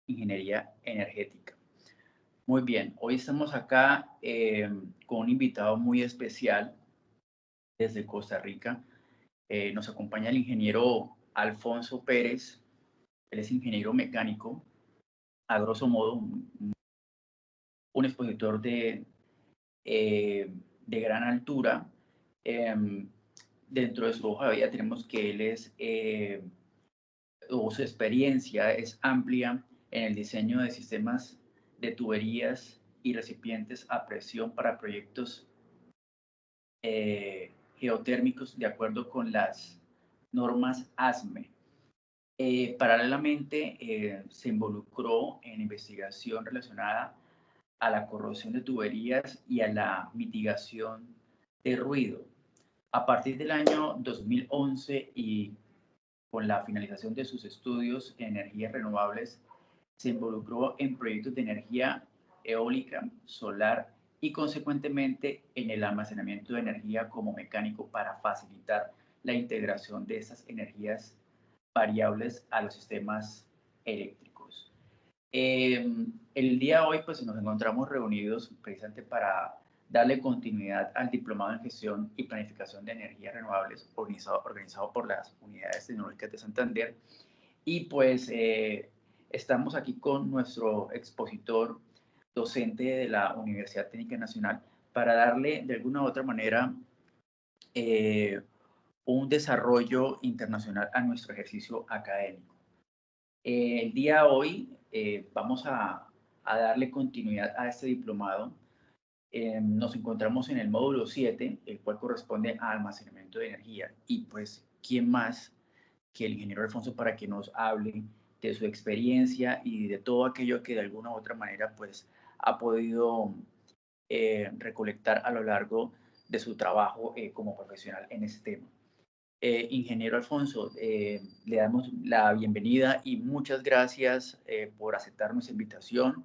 ingeniería energética. Muy bien, hoy estamos acá con un invitado muy especial desde Costa Rica. Nos acompaña el ingeniero Alfonso Pérez. Él es ingeniero mecánico, a grosso modo un expositor de gran altura. Eh, Dentro de su hoja de vida tenemos que él o su experiencia es amplia en el diseño de sistemas de tuberías y recipientes a presión para proyectos geotérmicos de acuerdo con las normas ASME. Paralelamente, se involucró en investigación relacionada a la corrosión de tuberías y a la mitigación de ruido. A partir del año 2011 y con la finalización de sus estudios en energías renovables, se involucró en proyectos de energía eólica, solar y consecuentemente en el almacenamiento de energía como mecánico para facilitar la integración de esas energías variables a los sistemas eléctricos. El día de hoy pues nos encontramos reunidos precisamente para darle continuidad al Diplomado en Gestión y Planificación de Energías Renovables organizado por las Unidades Tecnológicas de Santander. Y pues estamos aquí con nuestro expositor docente de la Universidad Técnica Nacional para darle de alguna u otra manera eh, un desarrollo internacional a nuestro ejercicio académico. El día de hoy vamos a darle continuidad a este diplomado. Nos encontramos en el módulo 7, el cual corresponde a almacenamiento de energía. Y pues, ¿quién más que el ingeniero Alfonso para que nos hable de su experiencia y de todo aquello que de alguna u otra manera pues ha podido recolectar a lo largo de su trabajo como profesional en este tema? Ingeniero Alfonso, le damos la bienvenida y muchas gracias por aceptar nuestra invitación.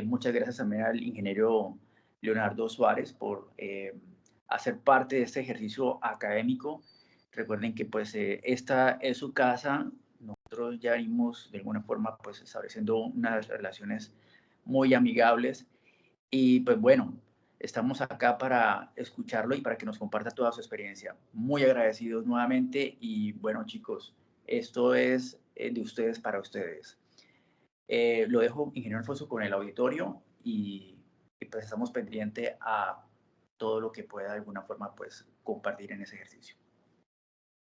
Muchas gracias también al ingeniero Leonardo Suárez por hacer parte de este ejercicio académico. Recuerden que pues esta es su casa. Nosotros ya venimos de alguna forma pues estableciendo unas relaciones muy amigables y pues bueno, estamos acá para escucharlo y para que nos comparta toda su experiencia. Muy agradecidos nuevamente y bueno chicos, esto es de ustedes para ustedes. Lo dejo, ingeniero Alfonso, con el auditorio y pues estamos pendientes a todo lo que pueda de alguna forma pues compartir en ese ejercicio.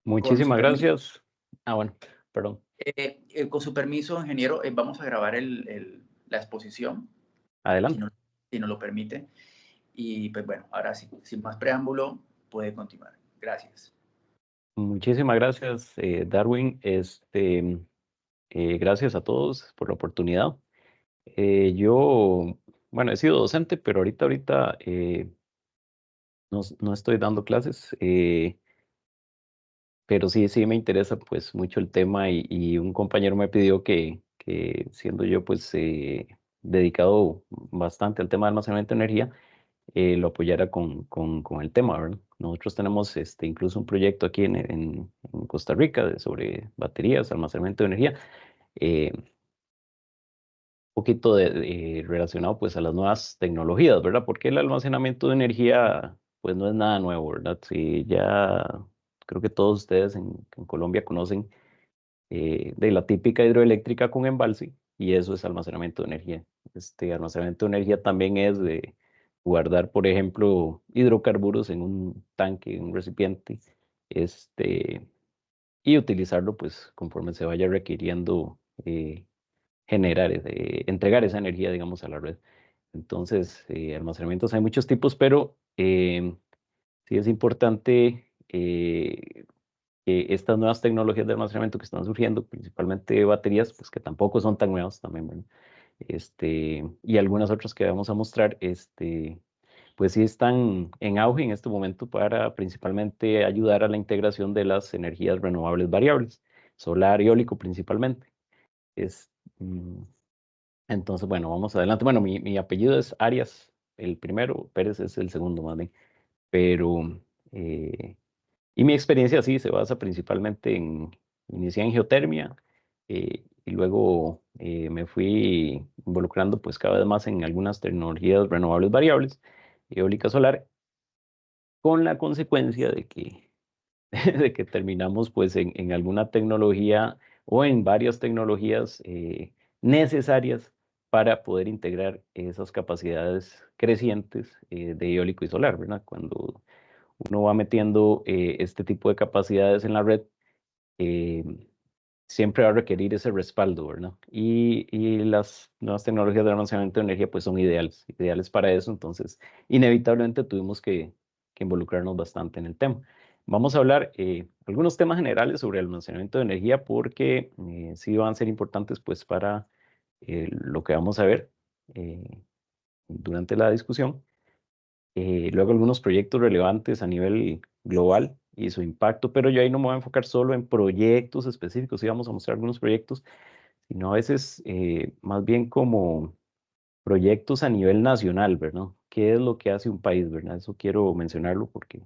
Con su Muchísimas permiso, gracias. Bueno, perdón. con su permiso ingeniero, vamos a grabar la exposición, si Adelante. no, si nos lo permite. Y pues bueno, ahora sí, sin más preámbulo, puede continuar. Gracias. Muchísimas gracias, Darwin. Gracias a todos por la oportunidad. Yo, bueno, he sido docente, pero ahorita no estoy dando clases, pero sí me interesa pues mucho el tema y un compañero me pidió que siendo yo pues dedicado bastante al tema de almacenamiento de energía, lo apoyara con el tema, ¿verdad? Nosotros tenemos incluso un proyecto aquí en Costa Rica sobre baterías, almacenamiento de energía, un poquito relacionado pues a las nuevas tecnologías, ¿verdad? Porque el almacenamiento de energía pues no es nada nuevo, ¿verdad? Sí, ya creo que todos ustedes en Colombia conocen de la típica hidroeléctrica con embalse y eso es almacenamiento de energía. Este almacenamiento de energía también es de guardar, por ejemplo, hidrocarburos en un tanque, en un recipiente, este, y utilizarlo pues conforme se vaya requiriendo entregar esa energía, digamos, a la red. Entonces, almacenamientos hay muchos tipos, pero sí es importante que estas nuevas tecnologías de almacenamiento que están surgiendo, principalmente baterías, pues que tampoco son tan nuevas también, ¿verdad? Y algunas otras que vamos a mostrar, pues sí están en auge en este momento para principalmente ayudar a la integración de las energías renovables variables, solar y eólico principalmente. Es, mm, entonces, bueno, vamos adelante. Bueno, mi apellido es Arias, el primero, Pérez es el segundo más bien, pero y mi experiencia sí se basa principalmente inicié en geotermia, y luego me fui involucrando pues cada vez más en algunas tecnologías renovables variables, eólica solar, con la consecuencia de que, de que terminamos pues en alguna tecnología o en varias tecnologías necesarias para poder integrar esas capacidades crecientes de eólico y solar, ¿verdad? Cuando uno va metiendo este tipo de capacidades en la red, eh, siempre va a requerir ese respaldo, ¿verdad? Y las nuevas tecnologías de almacenamiento de energía pues son ideales para eso, entonces inevitablemente tuvimos que involucrarnos bastante en el tema. Vamos a hablar algunos temas generales sobre el almacenamiento de energía porque sí van a ser importantes pues para lo que vamos a ver durante la discusión. Luego algunos proyectos relevantes a nivel global y su impacto, pero yo ahí no me voy a enfocar solo en proyectos específicos, sí vamos a mostrar algunos proyectos, sino a veces más bien como proyectos a nivel nacional, ¿verdad? ¿Qué es lo que hace un país, verdad? Eso quiero mencionarlo porque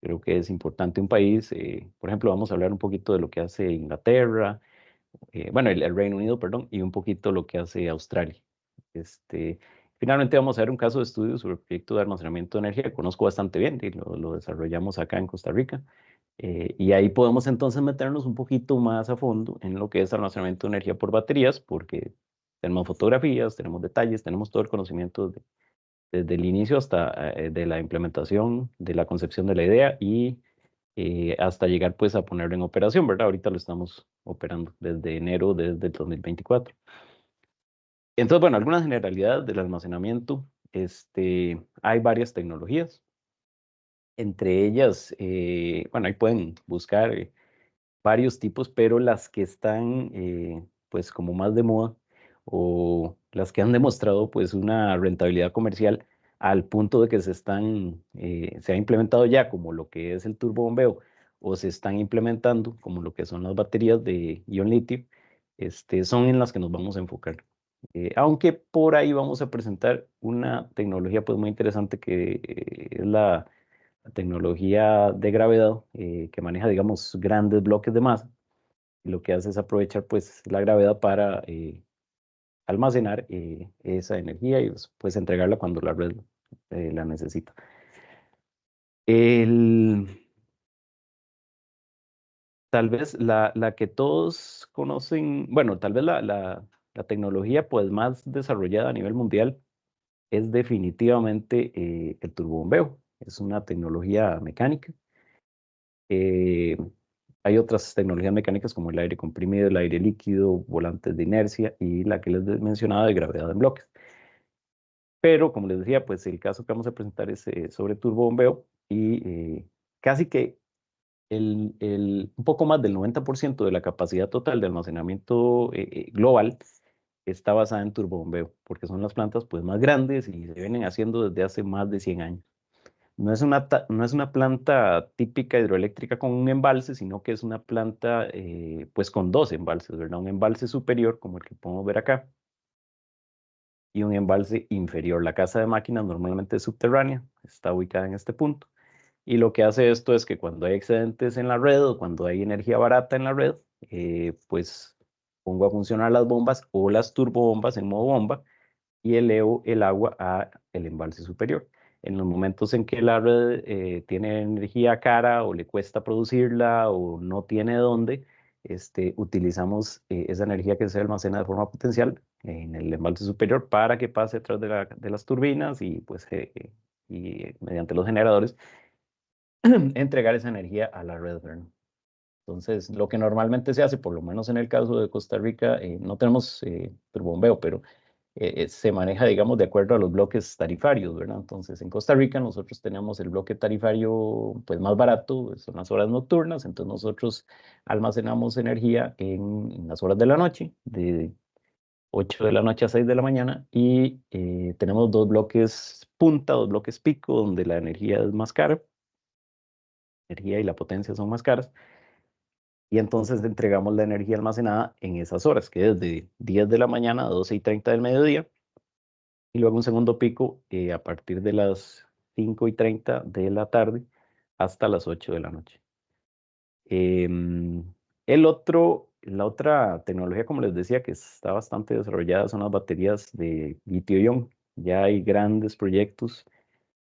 creo que es importante un país. Por ejemplo, vamos a hablar un poquito de lo que hace Inglaterra, bueno, el Reino Unido, perdón, y un poquito lo que hace Australia. Este, finalmente vamos a ver un caso de estudio sobre el proyecto de almacenamiento de energía que conozco bastante bien y lo desarrollamos acá en Costa Rica. Y ahí podemos entonces meternos un poquito más a fondo en lo que es almacenamiento de energía por baterías, porque tenemos fotografías, tenemos detalles, tenemos todo el conocimiento desde el inicio hasta de la implementación, de la concepción de la idea y hasta llegar pues a ponerlo en operación, ¿verdad? Ahorita lo estamos operando desde enero desde el 2024. Entonces, bueno, algunas generalidades del almacenamiento. Hay varias tecnologías. Entre ellas, bueno, ahí pueden buscar varios tipos, pero las que están pues como más de moda o las que han demostrado pues una rentabilidad comercial al punto de que se ha implementado ya como lo que es el turbobombeo o se están implementando como lo que son las baterías de ion litio, son en las que nos vamos a enfocar. Aunque por ahí vamos a presentar una tecnología pues muy interesante que es la tecnología de gravedad que maneja, digamos, grandes bloques de masa. Y lo que hace es aprovechar, pues, la gravedad para almacenar esa energía y pues entregarla cuando la red la necesita. El, Tal vez la que todos conocen, bueno, tal vez la tecnología pues más desarrollada a nivel mundial es definitivamente el turbobombeo. Es una tecnología mecánica. Eh, Hay otras tecnologías mecánicas como el aire comprimido, el aire líquido, volantes de inercia y la que les mencionaba de gravedad en bloques. Pero como les decía, pues el caso que vamos a presentar es sobre turbobombeo y casi que un poco más del 90% de la capacidad total de almacenamiento global está basada en turbobombeo, porque son las plantas pues más grandes y se vienen haciendo desde hace más de 100 años. No es una planta típica hidroeléctrica con un embalse, sino que es una planta pues con dos embalses, ¿verdad? Un embalse superior, como el que podemos ver acá, y un embalse inferior. La casa de máquinas normalmente es subterránea, está ubicada en este punto. Y lo que hace esto es que cuando hay excedentes en la red o cuando hay energía barata en la red, pues pongo a funcionar las bombas o las turbobombas en modo bomba y elevo el agua a el embalse superior. En los momentos en que la red tiene energía cara o le cuesta producirla o no tiene dónde, utilizamos esa energía que se almacena de forma potencial en el embalse superior para que pase a través de las turbinas y pues mediante los generadores entregar esa energía a la red, ¿verdad? Entonces, lo que normalmente se hace, por lo menos en el caso de Costa Rica, no tenemos turbobombeo, pero se maneja, digamos, de acuerdo a los bloques tarifarios, ¿verdad? Entonces, en Costa Rica nosotros tenemos el bloque tarifario pues más barato, son las horas nocturnas, entonces nosotros almacenamos energía en las horas de la noche, de 8 de la noche a 6 de la mañana, y tenemos dos bloques punta, dos bloques pico, donde la energía es más cara, energía y la potencia son más caras, y entonces entregamos la energía almacenada en esas horas, que es de 10 de la mañana a 12:30 del mediodía, y luego un segundo pico a partir de las 5:30 de la tarde hasta las 8 de la noche. El otro la otra tecnología, como les decía, que está bastante desarrollada son las baterías de litio-ion. Ya hay grandes proyectos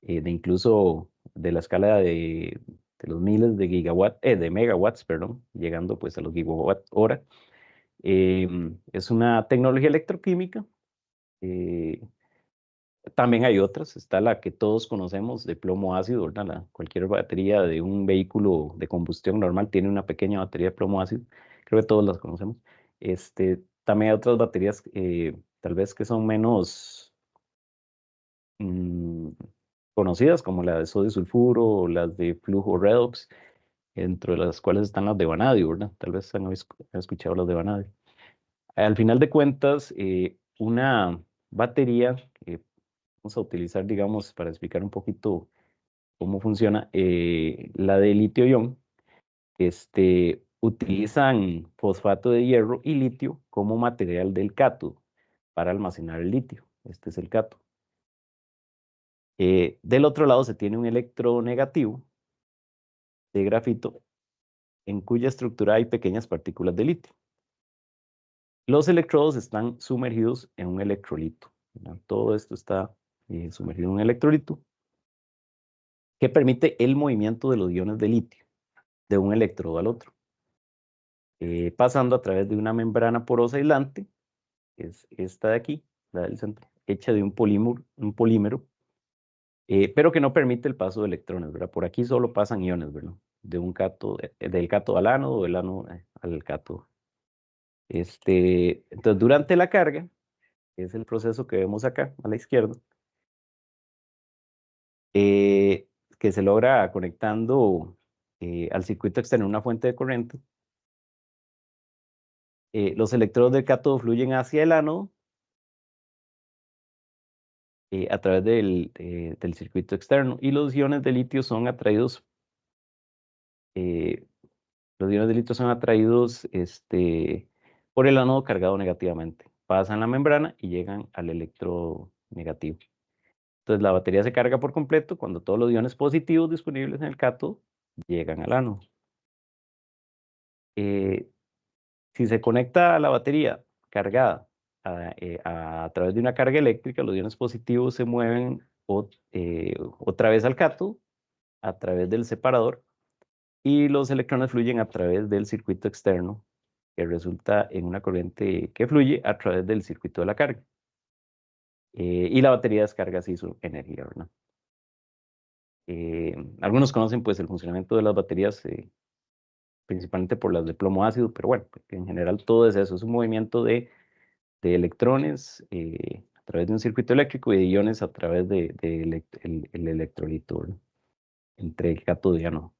de incluso de la escala de los miles de de megawatts, perdón, llegando pues a los gigawatt hora. Es una tecnología electroquímica. También hay otras, está la que todos conocemos de plomo ácido, ¿verdad? Cualquier batería de un vehículo de combustión normal tiene una pequeña batería de plomo ácido, creo que todos las conocemos. También hay otras baterías tal vez que son menos mm, conocidas, como la de sodio sulfuro o las de flujo redox, entre las cuales están las de vanadio, ¿verdad? Tal vez han escuchado las de vanadio. Al final de cuentas, una batería que vamos a utilizar, digamos, para explicar un poquito cómo funciona, la de litio-ion, utilizan fosfato de hierro y litio como material del cátodo para almacenar el litio. Este es el cátodo. Del otro lado se tiene un electronegativo de grafito en cuya estructura hay pequeñas partículas de litio. Los electrodos están sumergidos en un electrolito, ¿verdad? Todo esto está sumergido en un electrolito que permite el movimiento de los iones de litio de un electrodo al otro, pasando a través de una membrana porosa aislante, que es esta de aquí, la del centro, hecha de un polímero, pero que no permite el paso de electrones, ¿verdad? Por aquí solo pasan iones, ¿verdad? De un cátodo, del cátodo al ánodo, del ánodo al cátodo. Entonces, durante la carga, que es el proceso que vemos acá a la izquierda, que se logra conectando al circuito externo una fuente de corriente, los electrodos del cátodo fluyen hacia el ánodo a través del circuito externo y los iones de litio son atraídos, eh, por el ánodo cargado negativamente. Pasan la membrana y llegan al electrodo negativo. Entonces la batería se carga por completo cuando todos los iones positivos disponibles en el cátodo llegan al ánodo. Si se conecta a la batería cargada a través de una carga eléctrica, los iones positivos se mueven otra vez al cátodo a través del separador y los electrones fluyen a través del circuito externo, que resulta en una corriente que fluye a través del circuito de la carga. Y la batería descarga así su energía, ¿verdad? Algunos conocen pues el funcionamiento de las baterías, principalmente por las de plomo ácido, pero bueno, en general todo es eso, es un movimiento de electrones a través de un circuito eléctrico y de iones a través el electrolito, ¿verdad? Entre el cátodo y ánodo.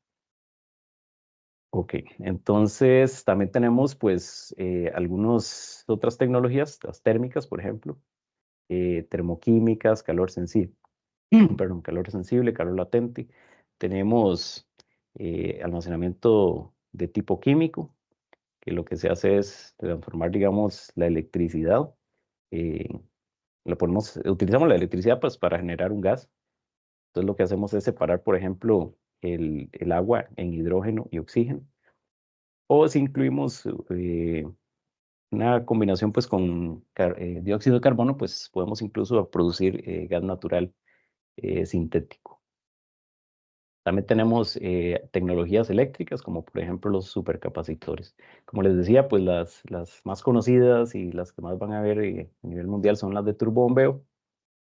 Ok, entonces también tenemos pues algunas otras tecnologías, las térmicas, por ejemplo, termoquímicas, calor sensible, perdón, calor sensible, calor latente. Tenemos almacenamiento de tipo químico, que lo que se hace es transformar, digamos, la electricidad. eh, utilizamos la electricidad pues para generar un gas. Entonces lo que hacemos es separar, por ejemplo, el agua en hidrógeno y oxígeno. O si incluimos una combinación pues con dióxido de carbono, pues podemos incluso producir gas natural sintético. También tenemos tecnologías eléctricas, como por ejemplo los supercapacitores. Como les decía, pues las más conocidas y las que más van a ver a nivel mundial son las de turbobombeo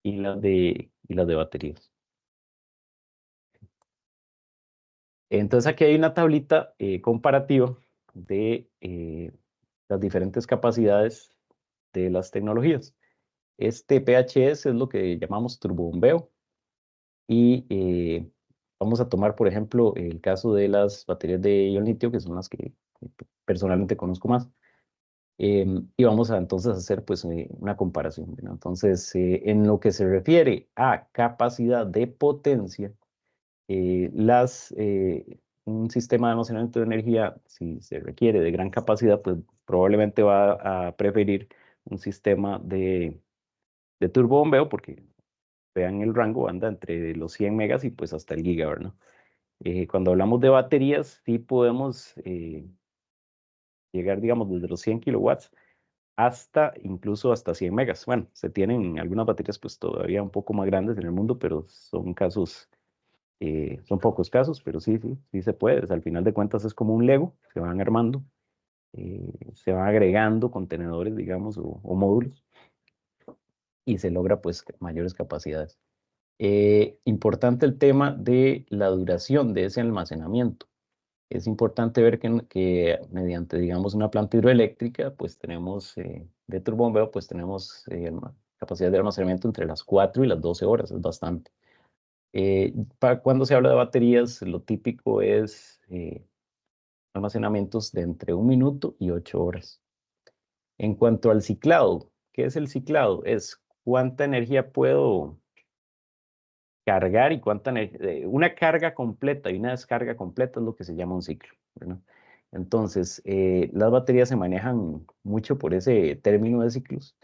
y las de baterías. Entonces aquí hay una tablita comparativa de las diferentes capacidades de las tecnologías. Este PHS es lo que llamamos turbobombeo y vamos a tomar, por ejemplo, el caso de las baterías de ion litio, que son las que personalmente conozco más. Y vamos a entonces hacer pues una comparación, ¿verdad? Entonces, en lo que se refiere a capacidad de potencia, un sistema de almacenamiento de energía, si se requiere de gran capacidad, pues probablemente va a preferir un sistema de turbobombeo, porque vean el rango, anda entre los 100 megas y pues hasta el giga, ¿verdad? Cuando hablamos de baterías, sí podemos llegar, digamos, desde los 100 kilowatts hasta incluso hasta 100 megas. Bueno, se tienen algunas baterías pues todavía un poco más grandes en el mundo, pero son casos, son pocos casos, pero sí se puede. Al final de cuentas es como un Lego, se van armando, se van agregando contenedores, digamos, o módulos, y se logra pues mayores capacidades. Importante el tema de la duración de ese almacenamiento. Es importante ver que mediante, digamos, una planta hidroeléctrica, pues tenemos de turbobombeo, pues tenemos capacidad de almacenamiento entre las 4 y las 12 horas, es bastante. Cuando se habla de baterías, lo típico es almacenamientos de entre 1 minuto y 8 horas. En cuanto al ciclado, ¿qué es el ciclado? Es cuánta energía puedo cargar y cuánta una carga completa y una descarga completa es lo que se llama un ciclo, ¿verdad? Entonces, las baterías se manejan mucho por ese término de ciclos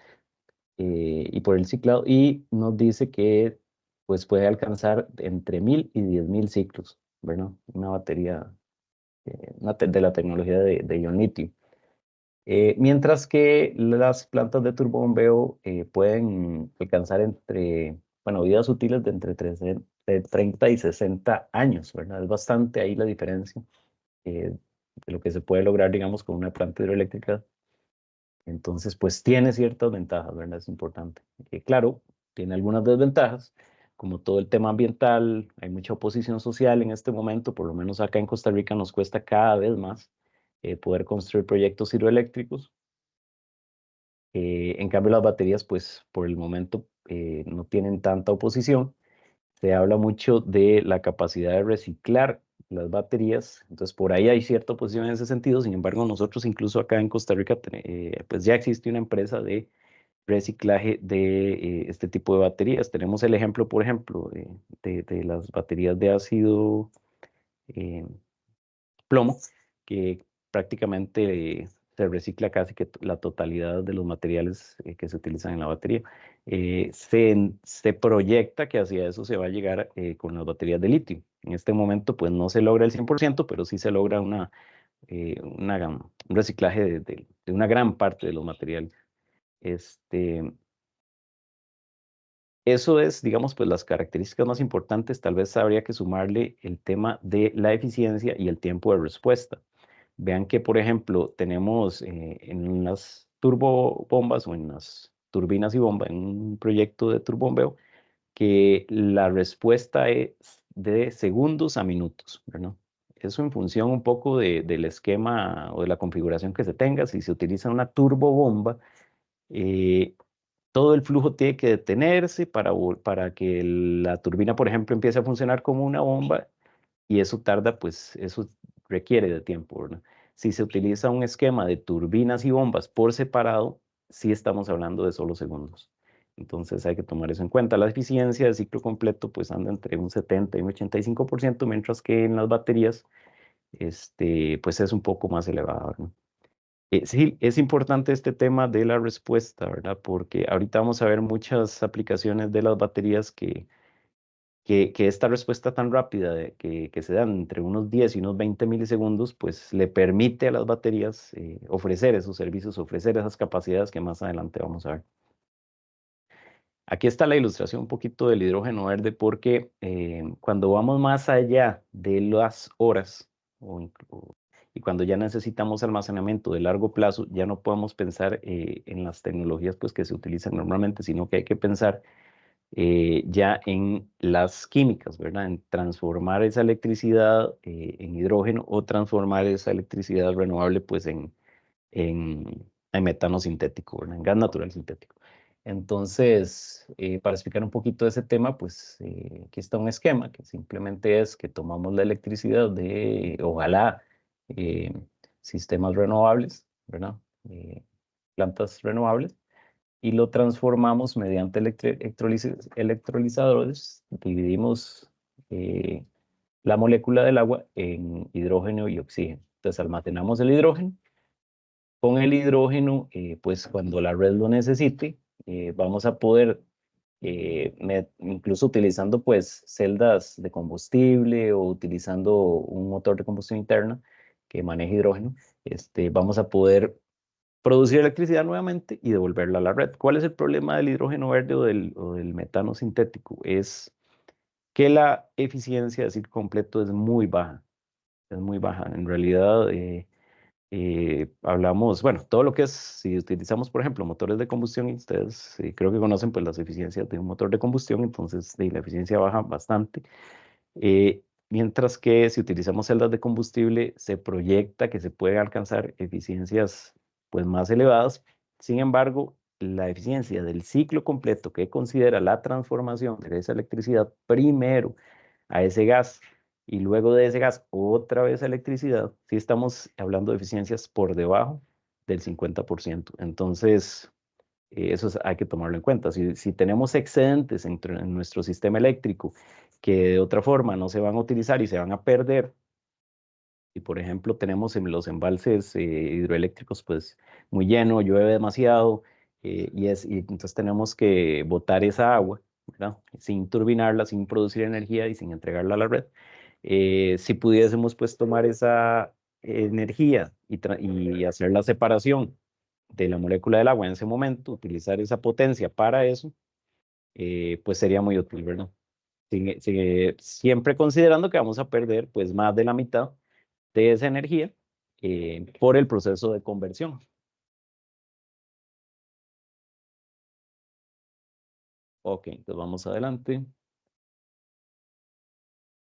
y por el ciclado, y nos dice que pues puede alcanzar entre 1000 y 10.000 ciclos, ¿verdad? Una batería de la tecnología de ion litio. Mientras que las plantas de turbobombeo pueden alcanzar bueno, vidas útiles de entre 30 y 60 años, ¿verdad? Es bastante ahí la diferencia de lo que se puede lograr, digamos, con una planta hidroeléctrica. Entonces, pues tiene ciertas ventajas, ¿verdad? Es importante. Claro, tiene algunas desventajas, como todo el tema ambiental, hay mucha oposición social en este momento, por lo menos acá en Costa Rica nos cuesta cada vez más poder construir proyectos hidroeléctricos. En cambio, las baterías, pues por el momento no tienen tanta oposición. Se habla mucho de la capacidad de reciclar las baterías, entonces por ahí hay cierta oposición en ese sentido. Sin embargo, nosotros incluso acá en Costa Rica, pues ya existe una empresa de reciclaje de este tipo de baterías. Tenemos el ejemplo, por ejemplo, de las baterías de ácido eh, plomo, que prácticamente se recicla casi que la totalidad de los materiales que se utilizan en la batería. Se proyecta que hacia eso se va a llegar con las baterías de litio. En este momento, pues no se logra el 100%, pero sí se logra un reciclaje de una gran parte de los materiales. Eso es, digamos, pues las características más importantes. Tal vez habría que sumarle el tema de la eficiencia y el tiempo de respuesta. Vean que, por ejemplo, tenemos en las turbobombas o en las turbinas y bombas, en un proyecto de turbobombeo, que la respuesta es de segundos a minutos, ¿verdad? Eso en función un poco del esquema o de la configuración que se tenga. Si se utiliza una turbobomba, eh, todo el flujo tiene que detenerse para que la turbina, por ejemplo, empiece a funcionar como una bomba, y eso tarda, pues eso requiere de tiempo, ¿verdad? Si se utiliza un esquema de turbinas y bombas por separado, sí estamos hablando de solo segundos. Entonces hay que tomar eso en cuenta. La eficiencia de ciclo completo pues anda entre un 70 y un 85%, mientras que en las baterías pues es un poco más elevada, ¿no? Sí, es importante este tema de la respuesta, ¿verdad? Porque ahorita vamos a ver muchas aplicaciones de las baterías que esta respuesta tan rápida que se dan entre unos 10 y unos 20 milisegundos, pues le permite a las baterías ofrecer esos servicios, ofrecer esas capacidades que más adelante vamos a ver. Aquí está la ilustración un poquito del hidrógeno verde, porque cuando vamos más allá de las horas y cuando ya necesitamos almacenamiento de largo plazo, ya no podemos pensar en las tecnologías pues, que se utilizan normalmente, sino que hay que pensar ya en las químicas, ¿verdad? En transformar esa electricidad en hidrógeno, o transformar esa electricidad renovable pues en metano sintético, ¿verdad? En gas natural sintético. Entonces, para explicar un poquito ese tema, pues aquí está un esquema que simplemente es que tomamos la electricidad de, ojalá, eh, sistemas renovables, ¿verdad? Plantas renovables, y lo transformamos mediante electrolizadores. Dividimos la molécula del agua en hidrógeno y oxígeno. Entonces almacenamos el hidrógeno. Con el hidrógeno, pues cuando la red lo necesite, vamos a poder, incluso utilizando pues celdas de combustible o utilizando un motor de combustión interna que maneje hidrógeno, vamos a poder producir electricidad nuevamente y devolverla a la red. ¿Cuál es el problema del hidrógeno verde o del metano sintético? Es que la eficiencia de ciclo completo es muy baja. Es muy baja. En realidad, hablamos, bueno, todo lo que es, si utilizamos, por ejemplo, motores de combustión, y ustedes creo que conocen pues las eficiencias de un motor de combustión, entonces la eficiencia baja bastante. Mientras que si utilizamos celdas de combustible, se proyecta que se pueden alcanzar eficiencias pues más elevadas. Sin embargo, la eficiencia del ciclo completo, que considera la transformación de esa electricidad primero a ese gas y luego de ese gas otra vez a electricidad, sí estamos hablando de eficiencias por debajo del 50%. Entonces, hay que tomarlo en cuenta. Si tenemos excedentes en nuestro sistema eléctrico que de otra forma no se van a utilizar y se van a perder, y por ejemplo tenemos en los embalses hidroeléctricos pues muy lleno, llueve demasiado, y entonces tenemos que botar esa agua, ¿verdad? Sin turbinarla, sin producir energía y sin entregarla a la red. Si pudiésemos pues tomar esa energía y hacer la separación de la molécula del agua en ese momento, utilizar esa potencia para eso, pues sería muy útil, ¿verdad? Siempre considerando que vamos a perder pues más de la mitad de esa energía por el proceso de conversión. Ok, entonces vamos adelante.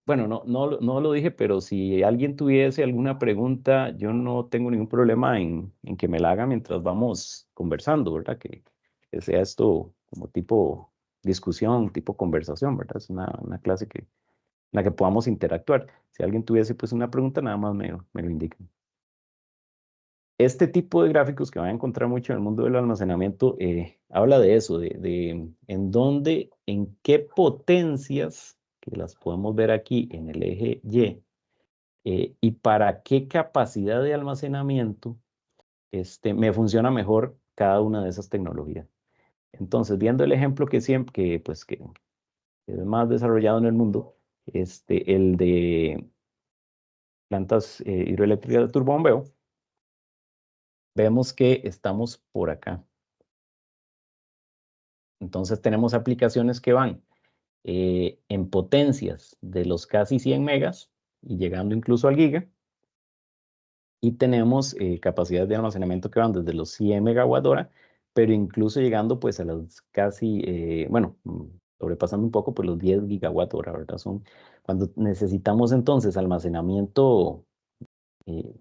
Bueno, no lo dije, pero si alguien tuviese alguna pregunta, yo no tengo ningún problema en que me la haga mientras vamos conversando, ¿verdad? Que sea esto como tipo discusión, tipo conversación, ¿verdad? Es una clase en la que podamos interactuar. Si alguien tuviese pues una pregunta, nada más me lo indican. Este tipo de gráficos que van a encontrar mucho en el mundo del almacenamiento habla de eso, de en dónde, en qué potencias, que las podemos ver aquí en el eje Y, y para qué capacidad de almacenamiento me funciona mejor cada una de esas tecnologías. Entonces, viendo el ejemplo que siempre, que es más desarrollado en el mundo, el de plantas hidroeléctricas de turbobombeo, vemos que estamos por acá. Entonces tenemos aplicaciones que van en potencias de los casi 100 megas y llegando incluso al giga. Y tenemos capacidades de almacenamiento que van desde los 100 megawatt hora, pero incluso llegando pues a las casi, bueno, sobrepasando un poco pues los 10 gigawatt hora, ¿verdad? Son cuando necesitamos entonces almacenamiento, eh,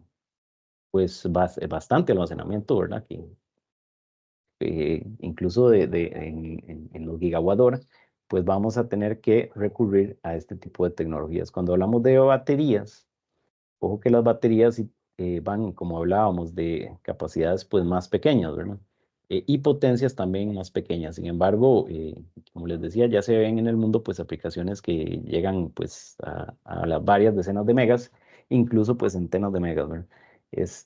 pues bastante almacenamiento, ¿verdad? Que incluso en los gigawatt hora, pues vamos a tener que recurrir a este tipo de tecnologías. Cuando hablamos de baterías, ojo que las baterías van, como hablábamos, de capacidades pues más pequeñas, ¿verdad? Y potencias también más pequeñas. Sin embargo, como les decía, ya se ven en el mundo pues aplicaciones que llegan pues a las varias decenas de megas, incluso pues centenas de megas, ¿verdad?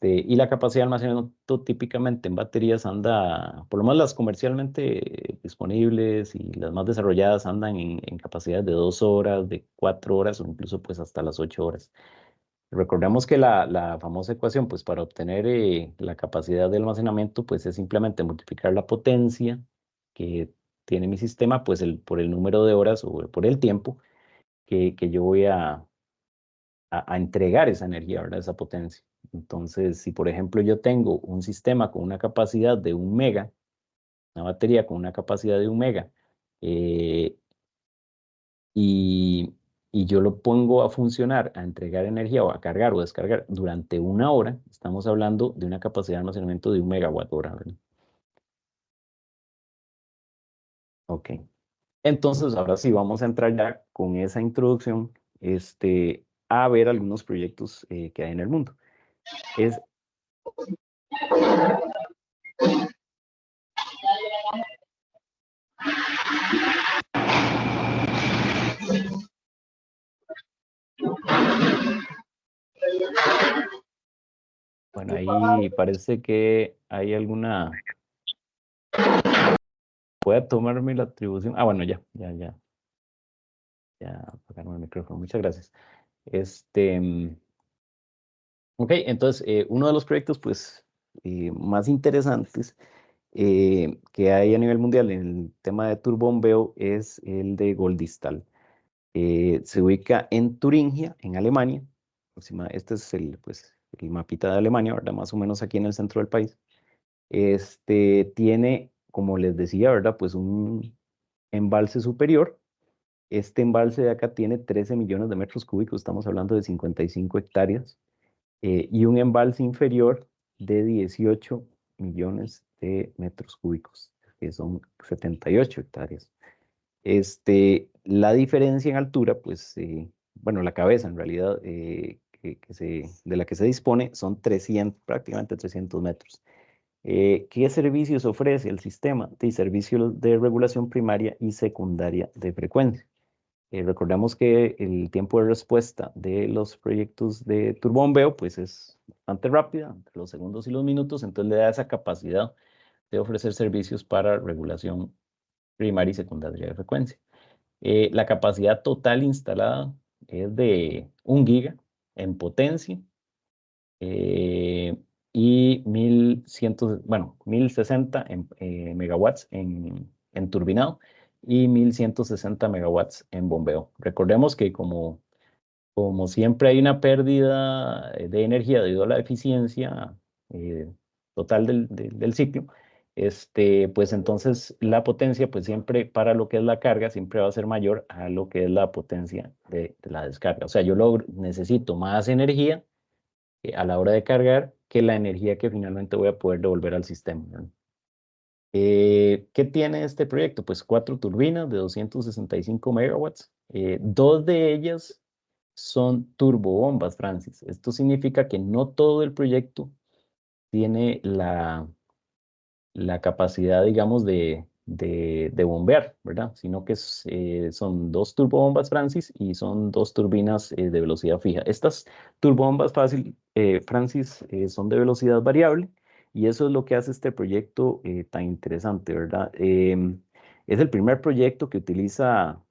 Y la capacidad de almacenamiento típicamente en baterías anda, por lo menos las comercialmente disponibles y las más desarrolladas andan en capacidades de 2 horas, de 4 horas o incluso pues hasta las 8 horas. Recordemos que la famosa ecuación, pues para obtener la capacidad de almacenamiento, pues es simplemente multiplicar la potencia que tiene mi sistema, pues por el número de horas o por el tiempo que yo voy a entregar esa energía, ¿verdad? Esa potencia. Entonces, si por ejemplo yo tengo un sistema con una capacidad de 1 mega, una batería con una capacidad de 1 mega, eh, y, y yo lo pongo a funcionar, a entregar energía o a cargar o descargar durante 1 hora, estamos hablando de una capacidad de almacenamiento de 1 megawatt hora, ¿verdad? Ok. Entonces, ahora sí vamos a entrar ya con esa introducción a ver algunos proyectos que hay en el mundo. Es, bueno, ahí parece que hay alguna... ¿Puede tomarme la atribución? Ah, bueno, ya apagaron el micrófono. Muchas gracias. Este, Ok, entonces uno de los proyectos pues más interesantes que hay a nivel mundial en el tema de turbobombeo es el de Goldistal. Se ubica en Turingia, en Alemania. Este es pues, el mapita de Alemania, ¿verdad? Más o menos aquí en el centro del país. Tiene, como les decía, ¿verdad? Pues un embalse superior. Este embalse de acá tiene 13 millones de metros cúbicos, estamos hablando de 55 hectáreas, y un embalse inferior de 18 millones de metros cúbicos, que son 78 hectáreas. La diferencia en altura, pues, bueno, la cabeza en realidad de la que se dispone son 300, prácticamente 300 metros. ¿Qué servicios ofrece el sistema? De servicios de regulación primaria y secundaria de frecuencia. Recordemos que el tiempo de respuesta de los proyectos de turbobombeo pues es bastante rápida, entre los segundos y los minutos, entonces le da esa capacidad de ofrecer servicios para regulación primaria y secundaria de frecuencia. La capacidad total instalada es de 1 giga en potencia eh, y 1100, bueno, 1060 megawatts en turbinado y 1160 megawatts en bombeo. Recordemos que como siempre hay una pérdida de energía debido a la eficiencia eh, total del ciclo, pues entonces la potencia, pues siempre para lo que es la carga, siempre va a ser mayor a lo que es la potencia de la descarga. O sea, yo necesito más energía a la hora de cargar que la energía que finalmente voy a poder devolver al sistema, ¿no? ¿Qué tiene este proyecto? Pues 4 turbinas de 265 megawatts. Dos de ellas son turbobombas, Francis. Esto significa que no todo el proyecto tiene la capacidad, digamos, de bombear, ¿verdad? Sino que son 2 turbobombas, Francis, y son 2 turbinas de velocidad fija. Estas turbobombas Francis, son de velocidad variable y eso es lo que hace este proyecto tan interesante, ¿verdad? Es el primer proyecto que utiliza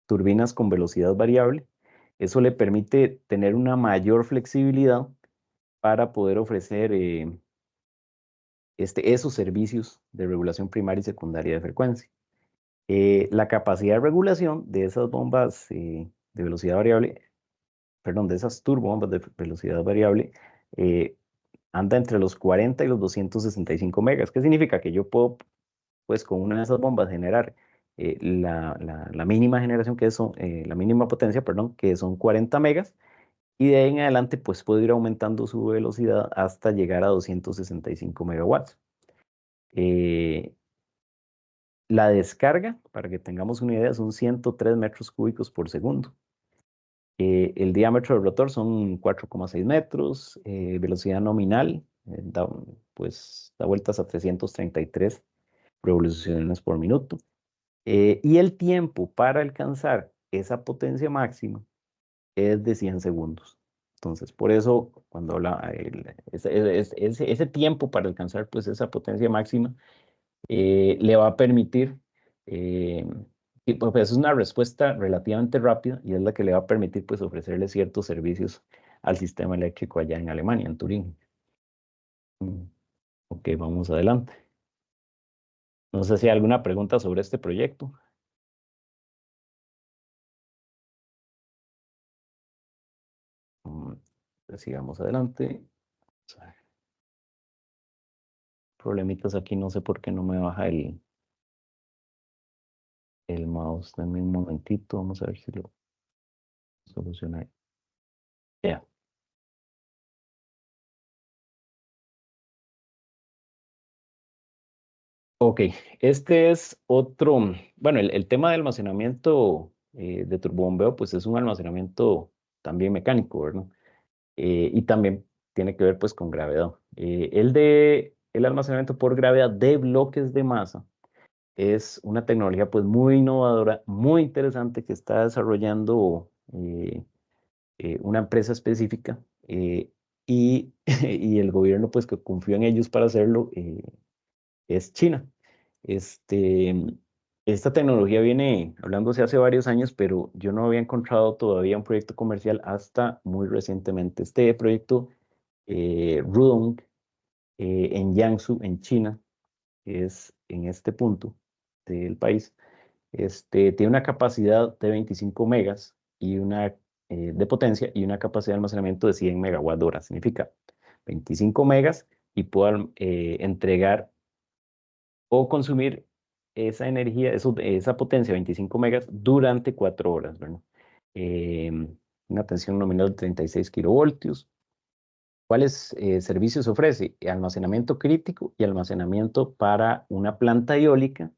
turbinas con velocidad variable. Eso le permite tener una mayor flexibilidad para poder ofrecer esos servicios de regulación primaria y secundaria de frecuencia. La capacidad de regulación de esas bombas de velocidad variable, perdón, de esas turbobombas de velocidad variable, eh, anda entre los 40 y los 265 megas. ¿Qué significa? Que yo puedo, pues, con una de esas bombas generar la mínima generación, la mínima potencia, perdón, que son 40 megas, y de ahí en adelante, pues, puedo ir aumentando su velocidad hasta llegar a 265 megawatts. Eh, La descarga, para que tengamos una idea, son 103 metros cúbicos por segundo. El diámetro del rotor son 4,6 metros, velocidad nominal, pues da vueltas a 333 revoluciones por minuto. Y el tiempo para alcanzar esa potencia máxima es de 100 segundos. Entonces, por eso, cuando habla ese tiempo para alcanzar pues esa potencia máxima, le va a permitir, y pues es una respuesta relativamente rápida y es la que le va a permitir pues ofrecerle ciertos servicios al sistema eléctrico allá en Alemania, en Turín. Ok, vamos adelante. No sé si hay alguna pregunta sobre este proyecto. Sigamos adelante. Problemitas aquí, no sé por qué no me baja el mouse. Dame un momentito, vamos a ver si lo soluciona. Ya. Ok, este es otro, bueno, el tema de almacenamiento de turbobombeo, pues es un almacenamiento también mecánico, ¿verdad? Y también tiene que ver pues con gravedad. El almacenamiento por gravedad de bloques de masa es una tecnología pues muy innovadora, muy interesante que está desarrollando una empresa específica y, y el gobierno pues que confió en ellos para hacerlo es China. Este, Esta tecnología viene hablándose hace varios años, pero yo no había encontrado todavía un proyecto comercial hasta muy recientemente. Este proyecto, Rudong, en Jiangsu, en China, que es en este punto del país, tiene una capacidad de 25 megas y de potencia y una capacidad de almacenamiento de 100 megawatt hora. Significa 25 megas y puedo entregar o consumir esa energía, esa potencia, 25 megas, durante 4 horas, ¿verdad? Una tensión nominal de 36 kilovoltios. ¿Cuáles servicios ofrece? Almacenamiento crítico y almacenamiento para una planta eólica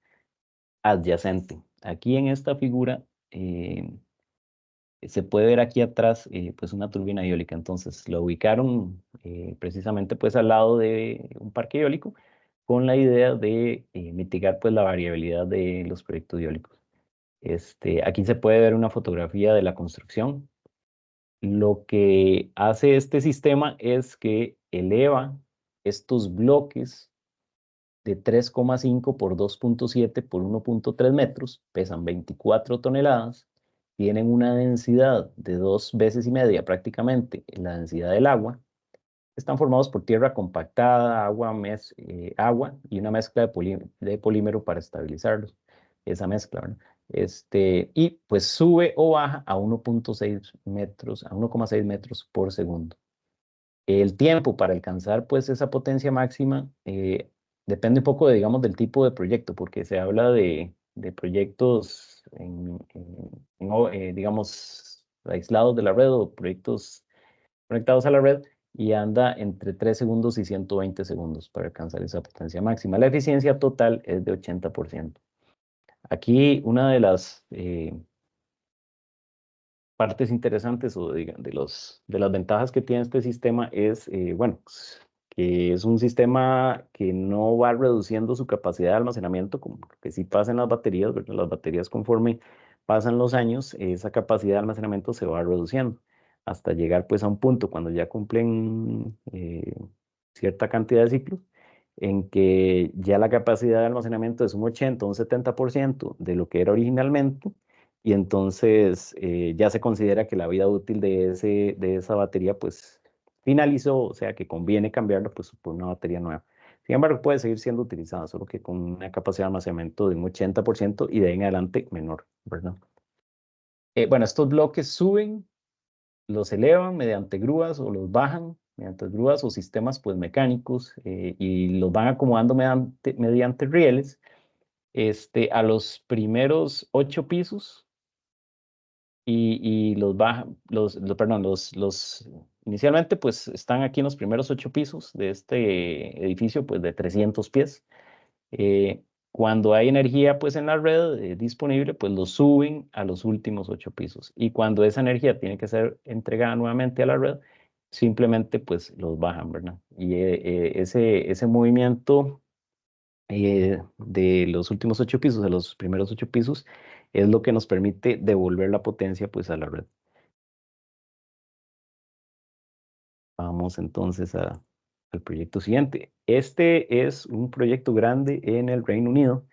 adyacente. Aquí en esta figura se puede ver aquí atrás pues una turbina eólica. Entonces lo ubicaron precisamente pues al lado de un parque eólico con la idea de mitigar pues la variabilidad de los proyectos eólicos. Aquí se puede ver una fotografía de la construcción. Lo que hace este sistema es que eleva estos bloques de 3,5 por 2,7 por 1,3 metros, pesan 24 toneladas, tienen una densidad de 2 veces y media prácticamente la densidad del agua. Están formados por tierra compactada, agua y una mezcla de polímero para estabilizarlos, esa mezcla, ¿verdad? Y pues sube o baja a 1,6 metros, a 1,6 metros por segundo. El tiempo para alcanzar pues esa potencia máxima depende un poco de, digamos, del tipo de proyecto, porque se habla de proyectos, digamos, aislados de la red o proyectos conectados a la red y anda entre 3 segundos y 120 segundos para alcanzar esa potencia máxima. La eficiencia total es de 80%. Aquí una de las partes interesantes o de las ventajas que tiene este sistema es, bueno, que es un sistema que no va reduciendo su capacidad de almacenamiento, como que sí pasa en las baterías, ¿verdad? Las baterías conforme pasan los años, esa capacidad de almacenamiento se va reduciendo hasta llegar pues a un punto cuando ya cumplen cierta cantidad de ciclos en que ya la capacidad de almacenamiento es un 80 o un 70% de lo que era originalmente y entonces ya se considera que la vida útil de esa batería pues finalizó, o sea que conviene cambiarla pues por una batería nueva. Sin embargo, puede seguir siendo utilizada, solo que con una capacidad de almacenamiento de un 80% y de ahí en adelante menor, ¿verdad? Bueno, estos bloques suben, los elevan mediante grúas o los bajan mediante grúas o sistemas pues mecánicos y los van acomodando mediante rieles a los primeros 8 pisos y los bajan, perdón, inicialmente pues están aquí en los primeros 8 pisos de este edificio pues de 300 pies. Cuando hay energía pues en la red disponible, pues lo suben a los últimos 8 pisos. Y cuando esa energía tiene que ser entregada nuevamente a la red, simplemente pues los bajan, ¿verdad? Y ese movimiento de los últimos 8 pisos a los primeros 8 pisos es lo que nos permite devolver la potencia pues a la red. Vamos entonces al proyecto siguiente. Este es un proyecto grande en el Reino Unido,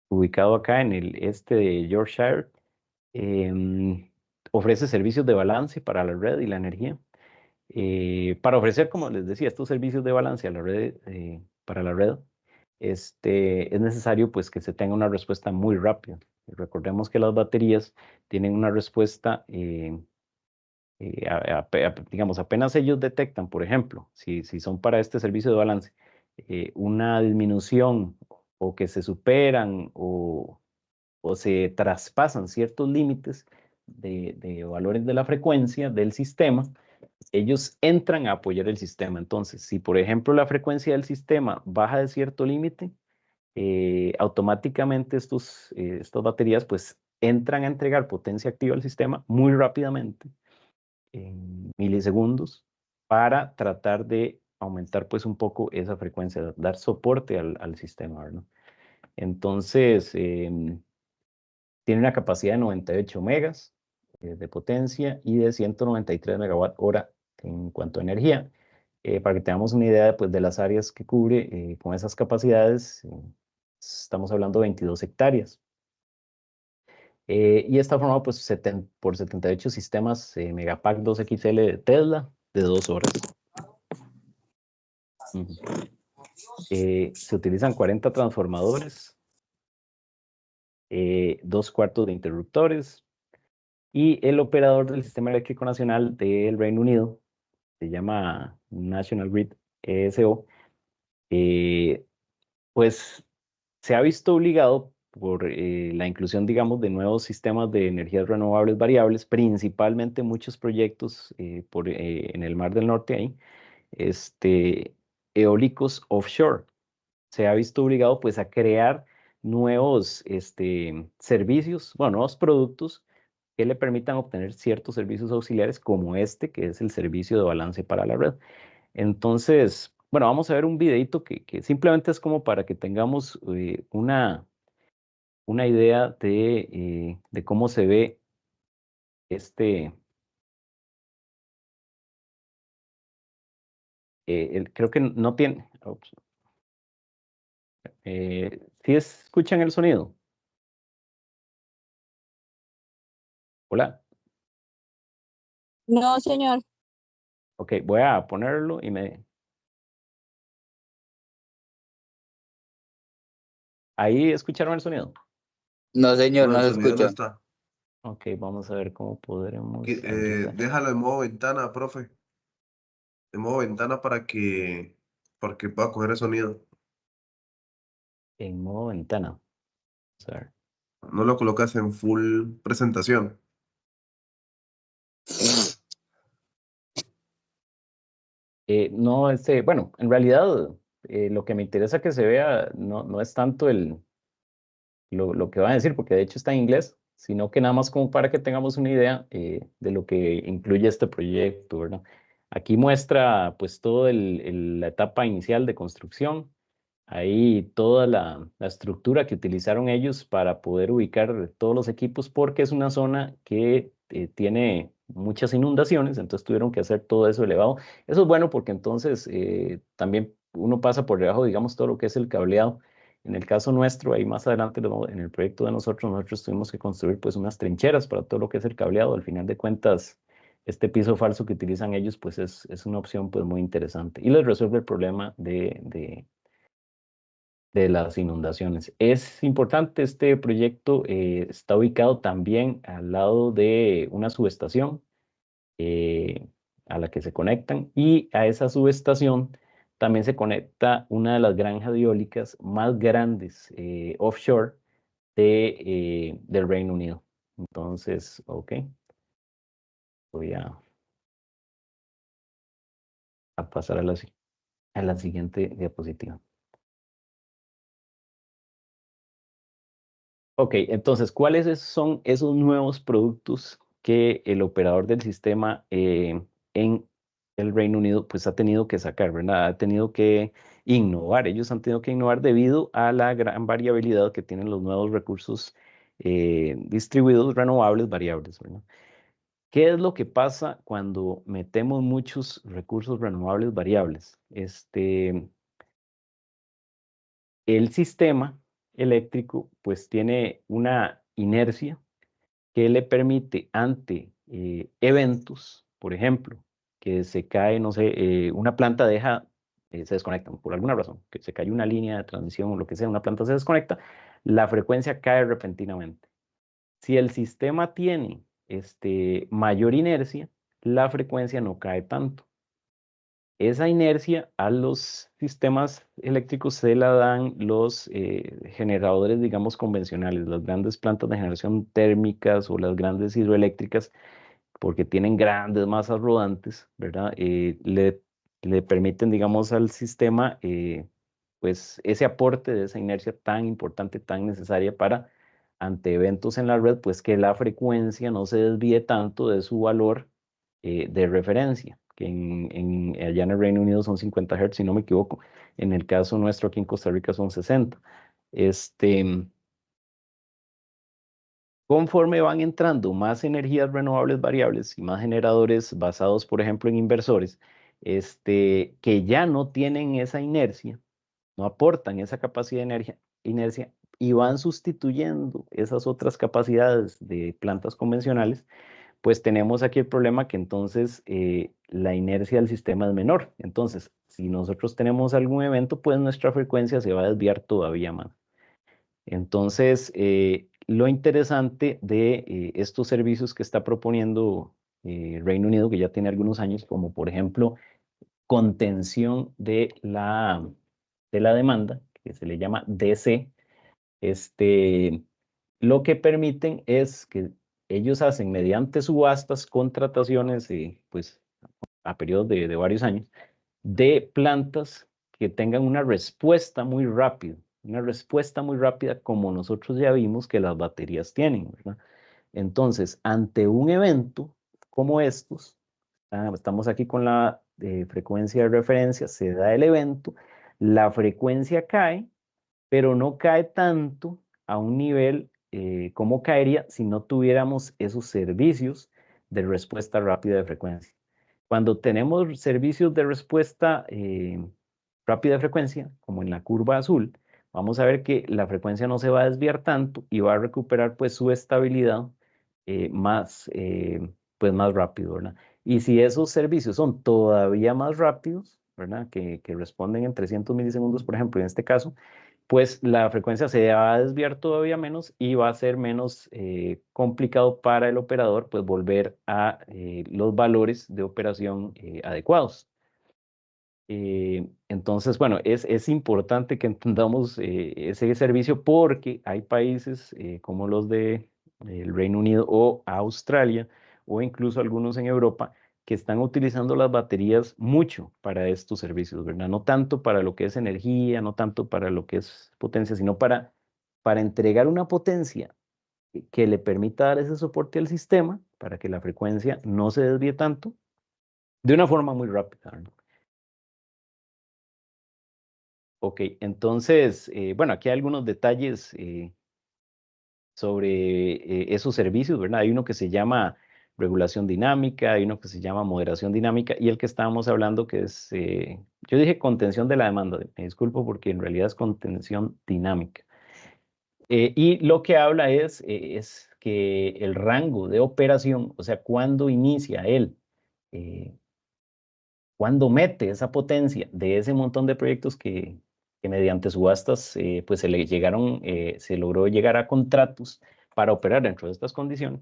ubicado acá en el este de Yorkshire. Ofrece servicios de balance para la red y la energía. Para ofrecer, como les decía, estos servicios de balance a la red, para la red, es necesario pues que se tenga una respuesta muy rápida. Recordemos que las baterías tienen una respuesta digamos, apenas ellos detectan, por ejemplo, si son para este servicio de balance, una disminución o que se superan o se traspasan ciertos límites de valores de la frecuencia del sistema, ellos entran a apoyar el sistema. Entonces, si por ejemplo la frecuencia del sistema baja de cierto límite, automáticamente estas baterías pues entran a entregar potencia activa al sistema muy rápidamente en milisegundos para tratar de aumentar pues un poco esa frecuencia, dar soporte al sistema, ¿verdad? Entonces, tiene una capacidad de 98 megas de potencia y de 193 megawatt hora en cuanto a energía. Para que tengamos una idea pues, de las áreas que cubre con esas capacidades, estamos hablando de 22 hectáreas. Y está formado pues, por 78 sistemas Megapack 2XL de Tesla de 2 horas. Se utilizan 40 transformadores, 2 cuartos de interruptores, y el operador del Sistema Eléctrico Nacional del Reino Unido, se llama National Grid ESO, pues se ha visto obligado por la inclusión, digamos, de nuevos sistemas de energías renovables variables, principalmente muchos proyectos en el Mar del Norte ahí, eólicos offshore. Se ha visto obligado pues a crear nuevos servicios, bueno, nuevos productos que le permitan obtener ciertos servicios auxiliares como este, que es el servicio de balance para la red. Entonces, bueno, vamos a ver un videito que simplemente es como para que tengamos una idea de cómo se ve creo que no tiene, ¿sí escuchan el sonido? Hola. No, señor. Ok, voy a ponerlo y ¿Ahí escucharon el sonido? No, señor, No, no el se sonido no escucha. está. Ok, vamos a ver cómo podremos Déjalo en modo ventana, profe. En modo ventana para que pueda coger el sonido. en modo ventana. Vamos a ver. No lo colocas en full presentación. No, bueno, en realidad lo que me interesa que se vea no es tanto lo que va a decir, porque de hecho está en inglés, sino que nada más como para que tengamos una idea de lo que incluye este proyecto, ¿verdad? Aquí muestra pues toda la etapa inicial de construcción, ahí toda la estructura que utilizaron ellos para poder ubicar todos los equipos, porque es una zona que tiene muchas inundaciones, entonces tuvieron que hacer todo eso elevado. Eso es bueno porque entonces también uno pasa por debajo, digamos, todo lo que es el cableado. En el caso nuestro, ahí más adelante, en el proyecto de nosotros tuvimos que construir pues unas trincheras para todo lo que es el cableado. Al final de cuentas, este piso falso que utilizan ellos pues es una opción pues muy interesante y les resuelve el problema de las inundaciones. Es importante, este proyecto está ubicado también al lado de una subestación a la que se conectan, y a esa subestación también se conecta una de las granjas eólicas más grandes offshore del Reino Unido. Entonces, ok, voy a pasar a la siguiente diapositiva. Ok, entonces, ¿cuáles son esos nuevos productos que el operador del sistema en el Reino Unido pues ha tenido que sacar, ¿verdad? Ha tenido que innovar. Ellos han tenido que innovar debido a la gran variabilidad que tienen los nuevos recursos distribuidos renovables variables, ¿verdad? ¿Qué es lo que pasa cuando metemos muchos recursos renovables variables? El sistema eléctrico pues tiene una inercia que le permite ante eventos, por ejemplo, que se cae, no sé, una planta se desconecta por alguna razón, que se cae una línea de transmisión o lo que sea, una planta se desconecta, la frecuencia cae repentinamente. Si el sistema tiene mayor inercia, la frecuencia no cae tanto. Esa inercia a los sistemas eléctricos se la dan los generadores, digamos, convencionales, las grandes plantas de generación térmicas o las grandes hidroeléctricas, porque tienen grandes masas rodantes, ¿verdad? Le permiten, digamos, al sistema, pues, ese aporte de esa inercia tan importante, tan necesaria para, ante eventos en la red, pues, que la frecuencia no se desvíe tanto de su valor de referencia, que allá en el Reino Unido son 50 Hz, si no me equivoco. En el caso nuestro aquí en Costa Rica son 60. Conforme van entrando más energías renovables variables y más generadores basados, por ejemplo, en inversores, que ya no tienen esa inercia, no aportan esa capacidad de energía, inercia y van sustituyendo esas otras capacidades de plantas convencionales, pues tenemos aquí el problema que entonces la inercia del sistema es menor. Entonces, si nosotros tenemos algún evento, pues nuestra frecuencia se va a desviar todavía más. Entonces, lo interesante de estos servicios que está proponiendo Reino Unido, que ya tiene algunos años, como por ejemplo contención de la demanda, que se le llama DC, lo que permiten es que ellos hacen mediante subastas, contrataciones, pues a periodos de varios años, de plantas que tengan una respuesta muy rápida como nosotros ya vimos que las baterías tienen, ¿verdad? Entonces, ante un evento como estos, estamos aquí con la frecuencia de referencia, se da el evento, la frecuencia cae, pero no cae tanto a un nivel como caería si no tuviéramos esos servicios de respuesta rápida de frecuencia. Cuando tenemos servicios de respuesta rápida de frecuencia, como en la curva azul, vamos a ver que la frecuencia no se va a desviar tanto y va a recuperar pues su estabilidad pues más rápido, ¿verdad? Y si esos servicios son todavía más rápidos, ¿verdad? Que responden en 300 milisegundos, por ejemplo, en este caso, pues la frecuencia se va a desviar todavía menos y va a ser menos complicado para el operador pues volver a los valores de operación adecuados. Entonces, bueno, es importante que entendamos ese servicio porque hay países como los de el Reino Unido o Australia o incluso algunos en Europa que están utilizando las baterías mucho para estos servicios, ¿verdad? No tanto para lo que es energía, no tanto para lo que es potencia, sino para entregar una potencia que le permita dar ese soporte al sistema para que la frecuencia no se desvíe tanto de una forma muy rápida, ¿verdad? Ok, entonces, bueno, aquí hay algunos detalles sobre esos servicios, ¿verdad? Hay uno que se llama regulación dinámica, hay uno que se llama moderación dinámica y el que estábamos hablando que es, yo dije contención de la demanda, me disculpo porque en realidad es contención dinámica. Y lo que habla es que el rango de operación, o sea, cuando inicia él, cuando mete esa potencia de ese montón de proyectos que mediante subastas pues se logró llegar a contratos para operar dentro de estas condiciones,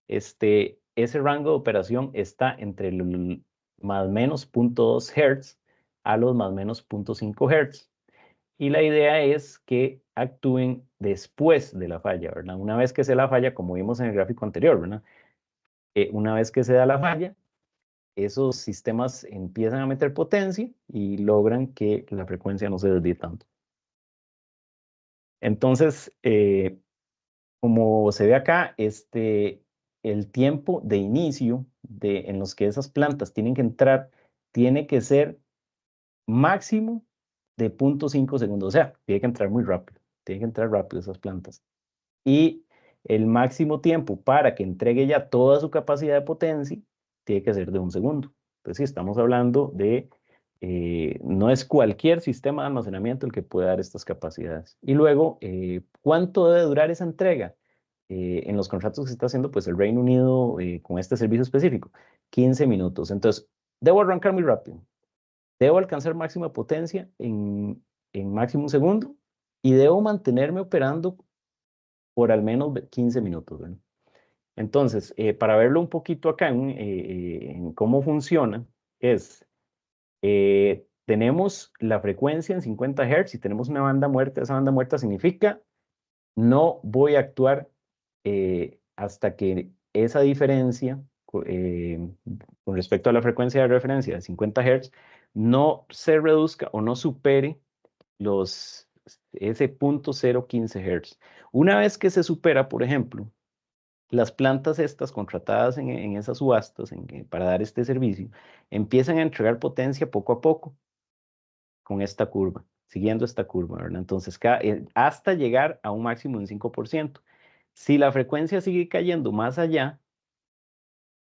ese rango de operación está entre el más menos 0.2 Hz a los más menos 0.5 Hz. Y la idea es que actúen después de la falla, ¿verdad? Una vez que se la falla, como vimos en el gráfico anterior, ¿verdad? Una vez que se da la falla, esos sistemas empiezan a meter potencia y logran que la frecuencia no se desvíe tanto. Entonces, como se ve acá, el tiempo de inicio en los que esas plantas tienen que entrar tiene que ser máximo de 0.5 segundos. O sea, tiene que entrar muy rápido. Tienen que entrar rápido esas plantas. Y el máximo tiempo para que entregue ya toda su capacidad de potencia tiene que ser de 1 segundo. Entonces, sí, estamos hablando de, no es cualquier sistema de almacenamiento el que puede dar estas capacidades. Y luego, ¿cuánto debe durar esa entrega? En los contratos que se está haciendo, pues el Reino Unido con este servicio específico, 15 minutos. Entonces, debo arrancar muy rápido. Debo alcanzar máxima potencia en máximo 1 segundo y debo mantenerme operando por al menos 15 minutos, ¿verdad? Entonces, para verlo un poquito acá en cómo funciona, tenemos la frecuencia en 50 Hz y tenemos una banda muerta. Esa banda muerta significa no voy a actuar hasta que esa diferencia con respecto a la frecuencia de referencia de 50 Hz no se reduzca o no supere ese 0.015 Hz. Una vez que se supera, por ejemplo, las plantas estas contratadas en esas subastas para dar este servicio, empiezan a entregar potencia poco a poco con esta curva, siguiendo esta curva, ¿verdad? Entonces, hasta llegar a un máximo de 5%. Si la frecuencia sigue cayendo más allá,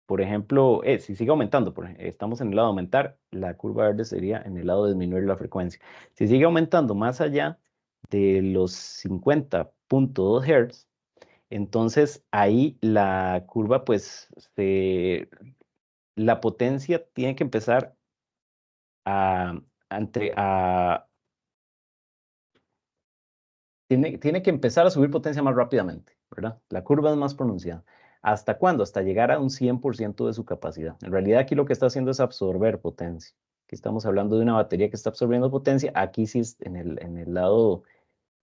por ejemplo, si sigue aumentando, estamos en el lado de aumentar, la curva verde sería en el lado de disminuir la frecuencia. Si sigue aumentando más allá de los 50.2 Hz, entonces ahí la curva, pues, la potencia tiene que empezar a, tiene que empezar a subir potencia más rápidamente, ¿verdad? La curva es más pronunciada. ¿Hasta cuándo? Hasta llegar a un 100% de su capacidad. En realidad aquí lo que está haciendo es absorber potencia. Aquí estamos hablando de una batería que está absorbiendo potencia. Aquí sí es en el lado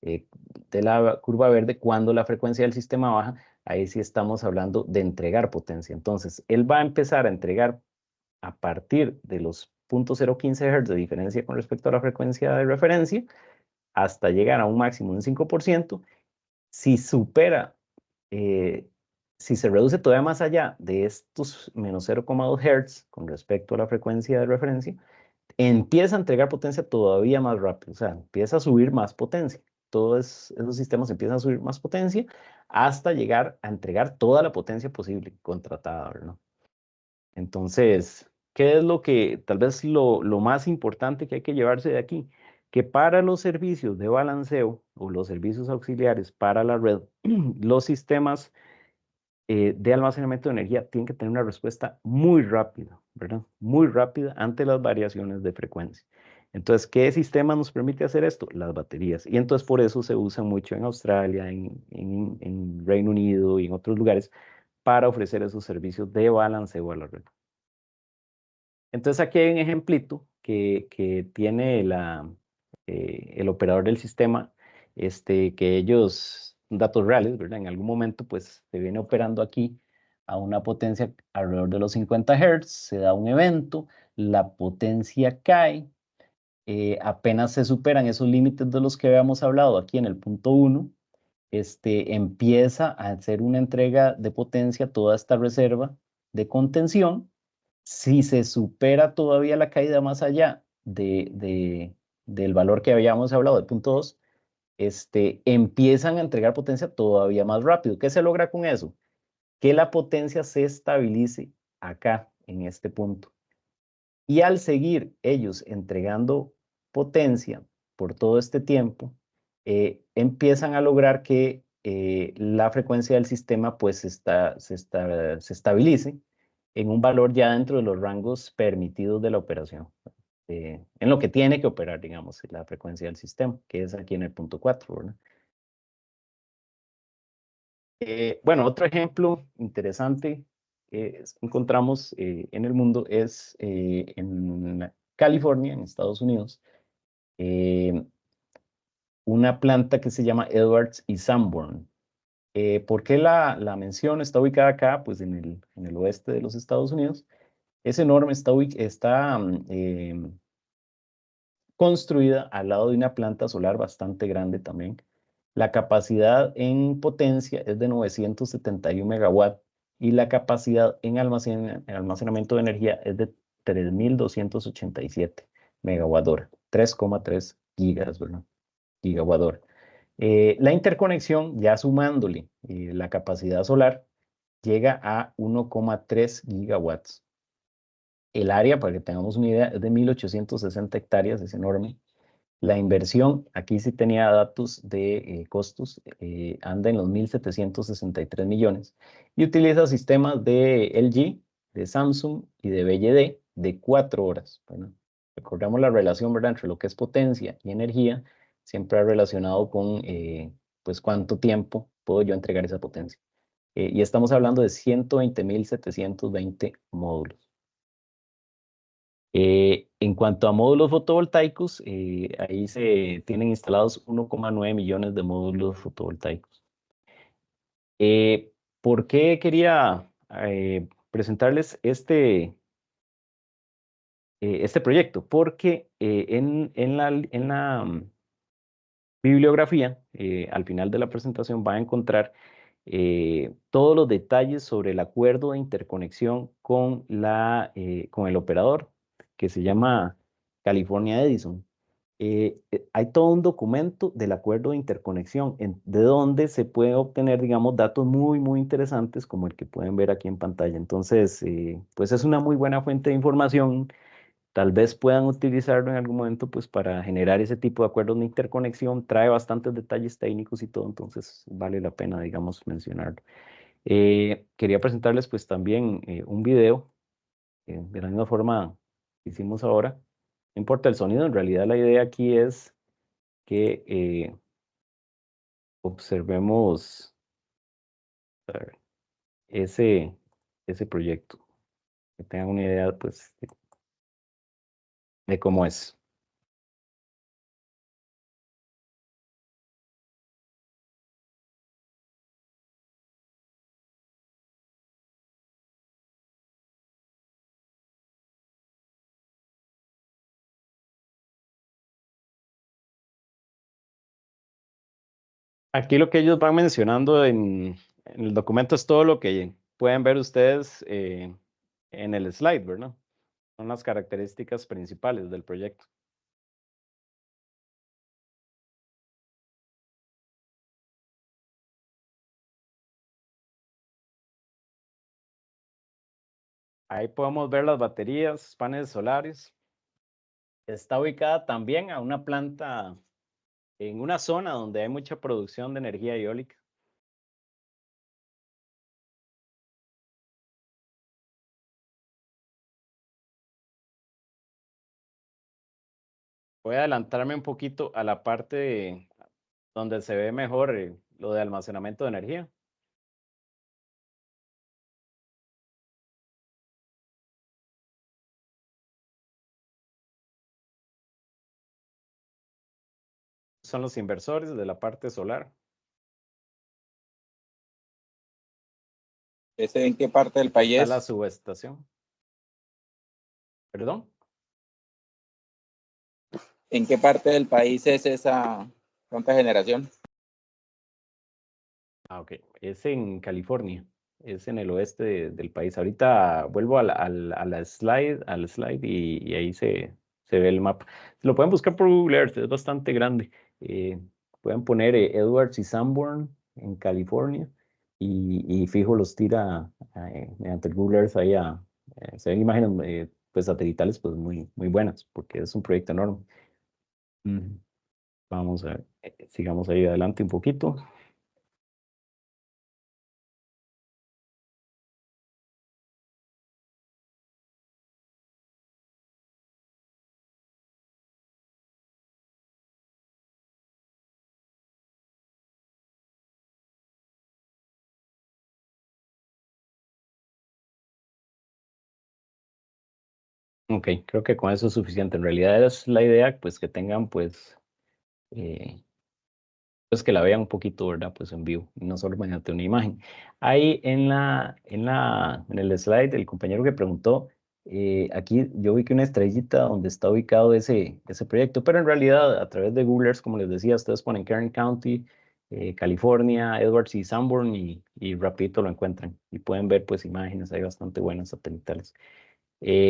eh, de la curva verde, cuando la frecuencia del sistema baja, ahí sí estamos hablando de entregar potencia. Entonces, él va a empezar a entregar a partir de los 0.015 Hz de diferencia con respecto a la frecuencia de referencia, hasta llegar a un máximo de un 5%. Si supera, si se reduce todavía más allá de estos menos 0,2 Hz con respecto a la frecuencia de referencia, empieza a entregar potencia todavía más rápido, o sea, empieza a subir más potencia. Todos esos sistemas empiezan a subir más potencia hasta llegar a entregar toda la potencia posible contratada, ¿verdad? Entonces, ¿qué es lo que, tal vez lo más importante que hay que llevarse de aquí? Que para los servicios de balanceo o los servicios auxiliares para la red, los sistemas de almacenamiento de energía tienen que tener una respuesta muy rápida, ¿verdad? Muy rápida ante las variaciones de frecuencia. Entonces, ¿qué sistema nos permite hacer esto? Las baterías. Y entonces por eso se usa mucho en Australia, en Reino Unido y en otros lugares para ofrecer esos servicios de balanceo a la red. Entonces aquí hay un ejemplito que tiene el operador del sistema, que ellos, datos reales, ¿verdad? En algún momento pues se viene operando aquí a una potencia alrededor de los 50 Hz, se da un evento, la potencia cae, apenas se superan esos límites de los que habíamos hablado aquí en el punto 1, empieza a hacer una entrega de potencia a toda esta reserva de contención. Si se supera todavía la caída más allá del valor que habíamos hablado, de punto 2, empiezan a entregar potencia todavía más rápido. ¿Qué se logra con eso? Que la potencia se estabilice acá, en este punto. Y al seguir ellos entregando potencia por todo este tiempo, empiezan a lograr que la frecuencia del sistema pues se estabilice en un valor ya dentro de los rangos permitidos de la operación, en lo que tiene que operar, digamos, la frecuencia del sistema, que es aquí en el punto 4, ¿verdad? Bueno, otro ejemplo interesante que encontramos en el mundo es en California, en Estados Unidos, una planta que se llama Edwards y Sanborn. ¿Por qué la menciono? Está ubicada acá, pues en el oeste de los Estados Unidos. Es enorme, está construida al lado de una planta solar bastante grande también. La capacidad en potencia es de 971 megawatts y la capacidad en almacenamiento de energía es de 3.287 megawatt hora, 3,3 gigas, ¿verdad? Gigawatt hora. La interconexión, ya sumándole la capacidad solar, llega a 1,3 gigawatts. El área, para que tengamos una idea, es de 1.860 hectáreas, es enorme. La inversión, aquí sí tenía datos de costos, anda en los 1.763 millones y utiliza sistemas de LG, de Samsung y de BYD de 4 horas. Bueno, recordamos la relación, ¿verdad?, entre lo que es potencia y energía, siempre ha relacionado con pues cuánto tiempo puedo yo entregar esa potencia. Y estamos hablando de 120.720 módulos. En cuanto a módulos fotovoltaicos, ahí se tienen instalados 1,9 millones de módulos fotovoltaicos. ¿Por qué quería presentarles este proyecto? Porque en la bibliografía, al final de la presentación, va a encontrar todos los detalles sobre el acuerdo de interconexión con el operador, que se llama California Edison. Hay todo un documento del acuerdo de interconexión, de donde se puede obtener, digamos, datos muy, muy interesantes, como el que pueden ver aquí en pantalla. Entonces, pues es una muy buena fuente de información tal vez puedan utilizarlo en algún momento pues para generar ese tipo de acuerdos de interconexión. Trae bastantes detalles técnicos y todo, entonces vale la pena, digamos, mencionarlo. Quería presentarles pues también un video, de la misma forma que hicimos ahora. No importa el sonido, en realidad la idea aquí es que observemos a ver, ese proyecto, que tengan una idea pues de cómo es. Aquí lo que ellos van mencionando en el documento es todo lo que pueden ver ustedes en el slide, ¿verdad? Son las características principales del proyecto. Ahí podemos ver las baterías, paneles solares. Está ubicada también a una planta en una zona donde hay mucha producción de energía eólica. Voy a adelantarme un poquito a la parte donde se ve mejor lo de almacenamiento de energía. Son los inversores de la parte solar. ¿Ese en qué parte del país Está la es? subestación. ¿Perdón? ¿En qué parte del país es esa cuánta generación? Ah, ok. Es en California. Es en el oeste del país. Ahorita vuelvo a la slide, y ahí se ve el mapa. Lo pueden buscar por Google Earth, es bastante grande. Eh, Pueden poner Edwards y Sanborn en California y fijo los tira mediante el Google Earth ahí se ven imágenes pues satelitales pues muy buenas porque es un proyecto enorme. Ujú. Vamos a ver, sigamos ahí adelante un poquito. Ok, creo que con eso es suficiente. En realidad es la idea, pues que tengan, eh, pues que la vean un poquito, ¿verdad? Pues en vivo, y no solo mediante una imagen. Ahí en el slide, el compañero que preguntó, aquí yo vi que una estrellita donde está ubicado ese proyecto, pero en realidad a través de Google Earth, como les decía, ustedes ponen Kern County, California, Edwards y Sanborn y rapidito lo encuentran y pueden ver pues imágenes ahí bastante buenas satelitales.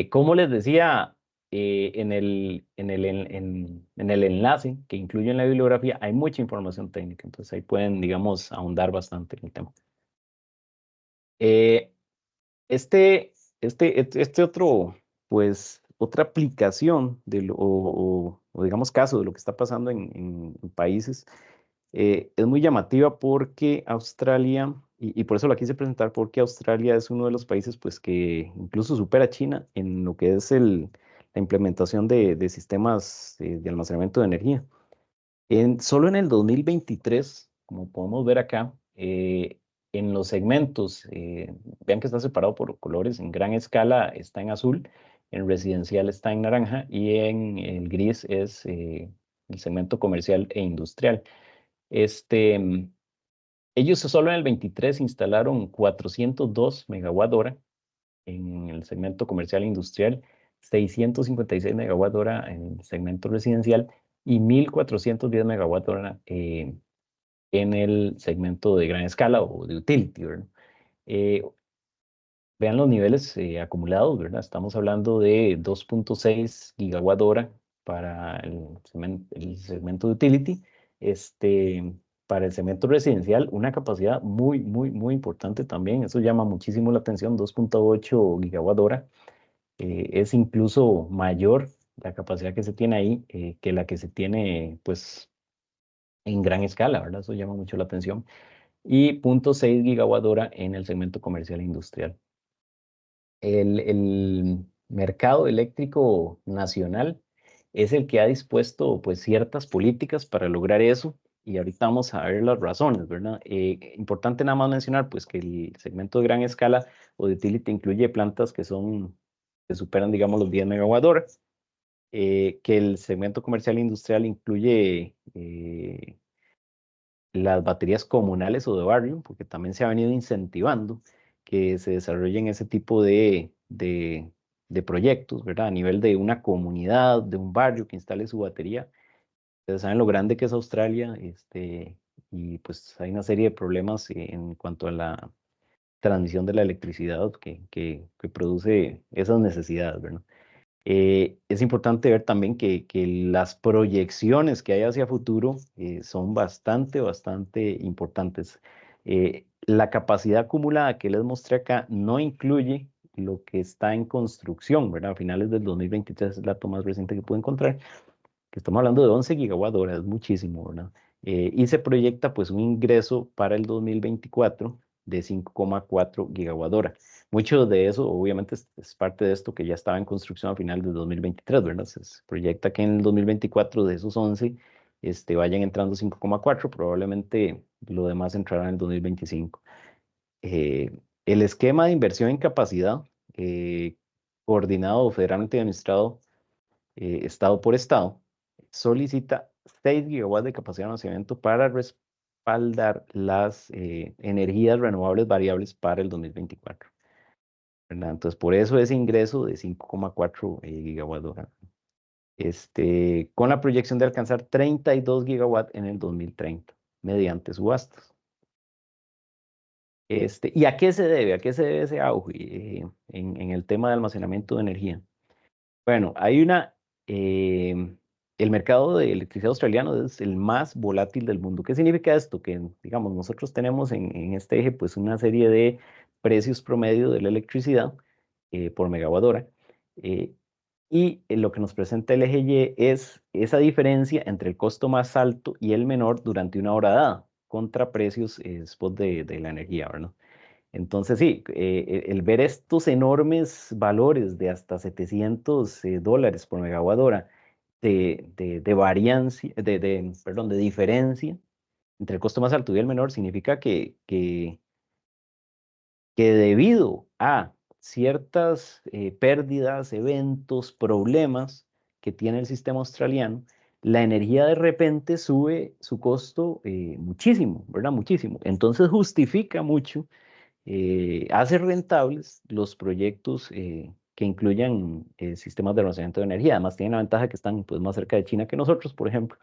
Como les decía, en el enlace que incluye en la bibliografía hay mucha información técnica, entonces ahí pueden, digamos, ahondar bastante en el tema. Eh, este otro, pues, otra aplicación o digamos caso de lo que está pasando en países es muy llamativa porque Australia, y por eso la quise presentar, porque Australia es uno de los países pues, que incluso supera a China en lo que es la implementación de sistemas de almacenamiento de energía. Solo en el 2023, como podemos ver acá, en los segmentos, vean que está separado por colores, en gran escala está en azul, en residencial está en naranja y en el gris es el segmento comercial e industrial. Ellos solo en el 23 instalaron 402 megawatt hora en el segmento comercial e industrial, 656 megawatt hora en el segmento residencial y 1410 megawatt hora en el segmento de gran escala o de utility, ¿verdad? Eh, Vean los niveles acumulados, ¿verdad? Estamos hablando de 2.6 gigawatt hora para el segmento de utility. Para el segmento residencial, una capacidad muy importante también. Eso llama muchísimo la atención, 2.8 gigawatt hora. Es incluso mayor la capacidad que se tiene ahí que la que se tiene pues en gran escala, ¿verdad? Eso llama mucho la atención. Y 0.6 gigawatt hora en el segmento comercial e industrial. El mercado eléctrico nacional es el que ha dispuesto pues ciertas políticas para lograr eso y ahorita vamos a ver las razones, ¿verdad? Importante nada más mencionar pues que el segmento de gran escala o de utility incluye plantas que superan digamos los 10 megawatt hora, que el segmento comercial e industrial incluye las baterías comunales o de barrio, porque también se ha venido incentivando que se desarrollen ese tipo de proyectos, ¿verdad? A nivel de una comunidad, de un barrio que instale su batería. Ustedes saben lo grande que es Australia, y pues hay una serie de problemas en cuanto a la transmisión de la electricidad que produce esas necesidades, ¿verdad? Es importante ver también que las proyecciones que hay hacia futuro son bastante importantes. La capacidad acumulada que les mostré acá no incluye lo que está en construcción, ¿verdad? A finales del 2023 es el dato más reciente que pude encontrar, que estamos hablando de 11 gigawatt hora, es muchísimo, ¿verdad? Y se proyecta pues un ingreso para el 2024 de 5,4 gigawatt hora. Mucho de eso, obviamente, es parte de esto que ya estaba en construcción a final del 2023, ¿verdad? Se proyecta que en el 2024 de esos 11 vayan entrando 5,4, probablemente lo demás entrará en el 2025. El esquema de inversión en capacidad, coordinado federalmente administrado estado por estado, solicita 6 gigawatts de capacidad de almacenamiento para respaldar las energías renovables variables para el 2024. ¿Verdad? Entonces, por eso ese ingreso de 5,4 gigawatts hora. Con la proyección de alcanzar 32 gigawatts en el 2030, mediante subastas. ¿Y a qué se debe? ¿A qué se debe ese auge en el tema de almacenamiento de energía? Bueno, el mercado de electricidad australiano es el más volátil del mundo. ¿Qué significa esto? Que, digamos, nosotros tenemos en este eje pues una serie de precios promedio de la electricidad por megawatt hora. Y lo que nos presenta el eje Y es esa diferencia entre el costo más alto y el menor durante una hora dada, contra precios spot de la energía, ¿verdad? Entonces, sí, el ver estos enormes valores de hasta 700 dólares por megawatt hora de variancia, perdón, de diferencia entre el costo más alto y el menor, significa que debido a ciertas pérdidas, eventos, problemas que tiene el sistema australiano, la energía de repente sube su costo muchísimo, ¿verdad? Muchísimo. Entonces justifica mucho, hace rentables los proyectos que incluyan sistemas de almacenamiento de energía. Además, tienen la ventaja que están pues, más cerca de China que nosotros, por ejemplo.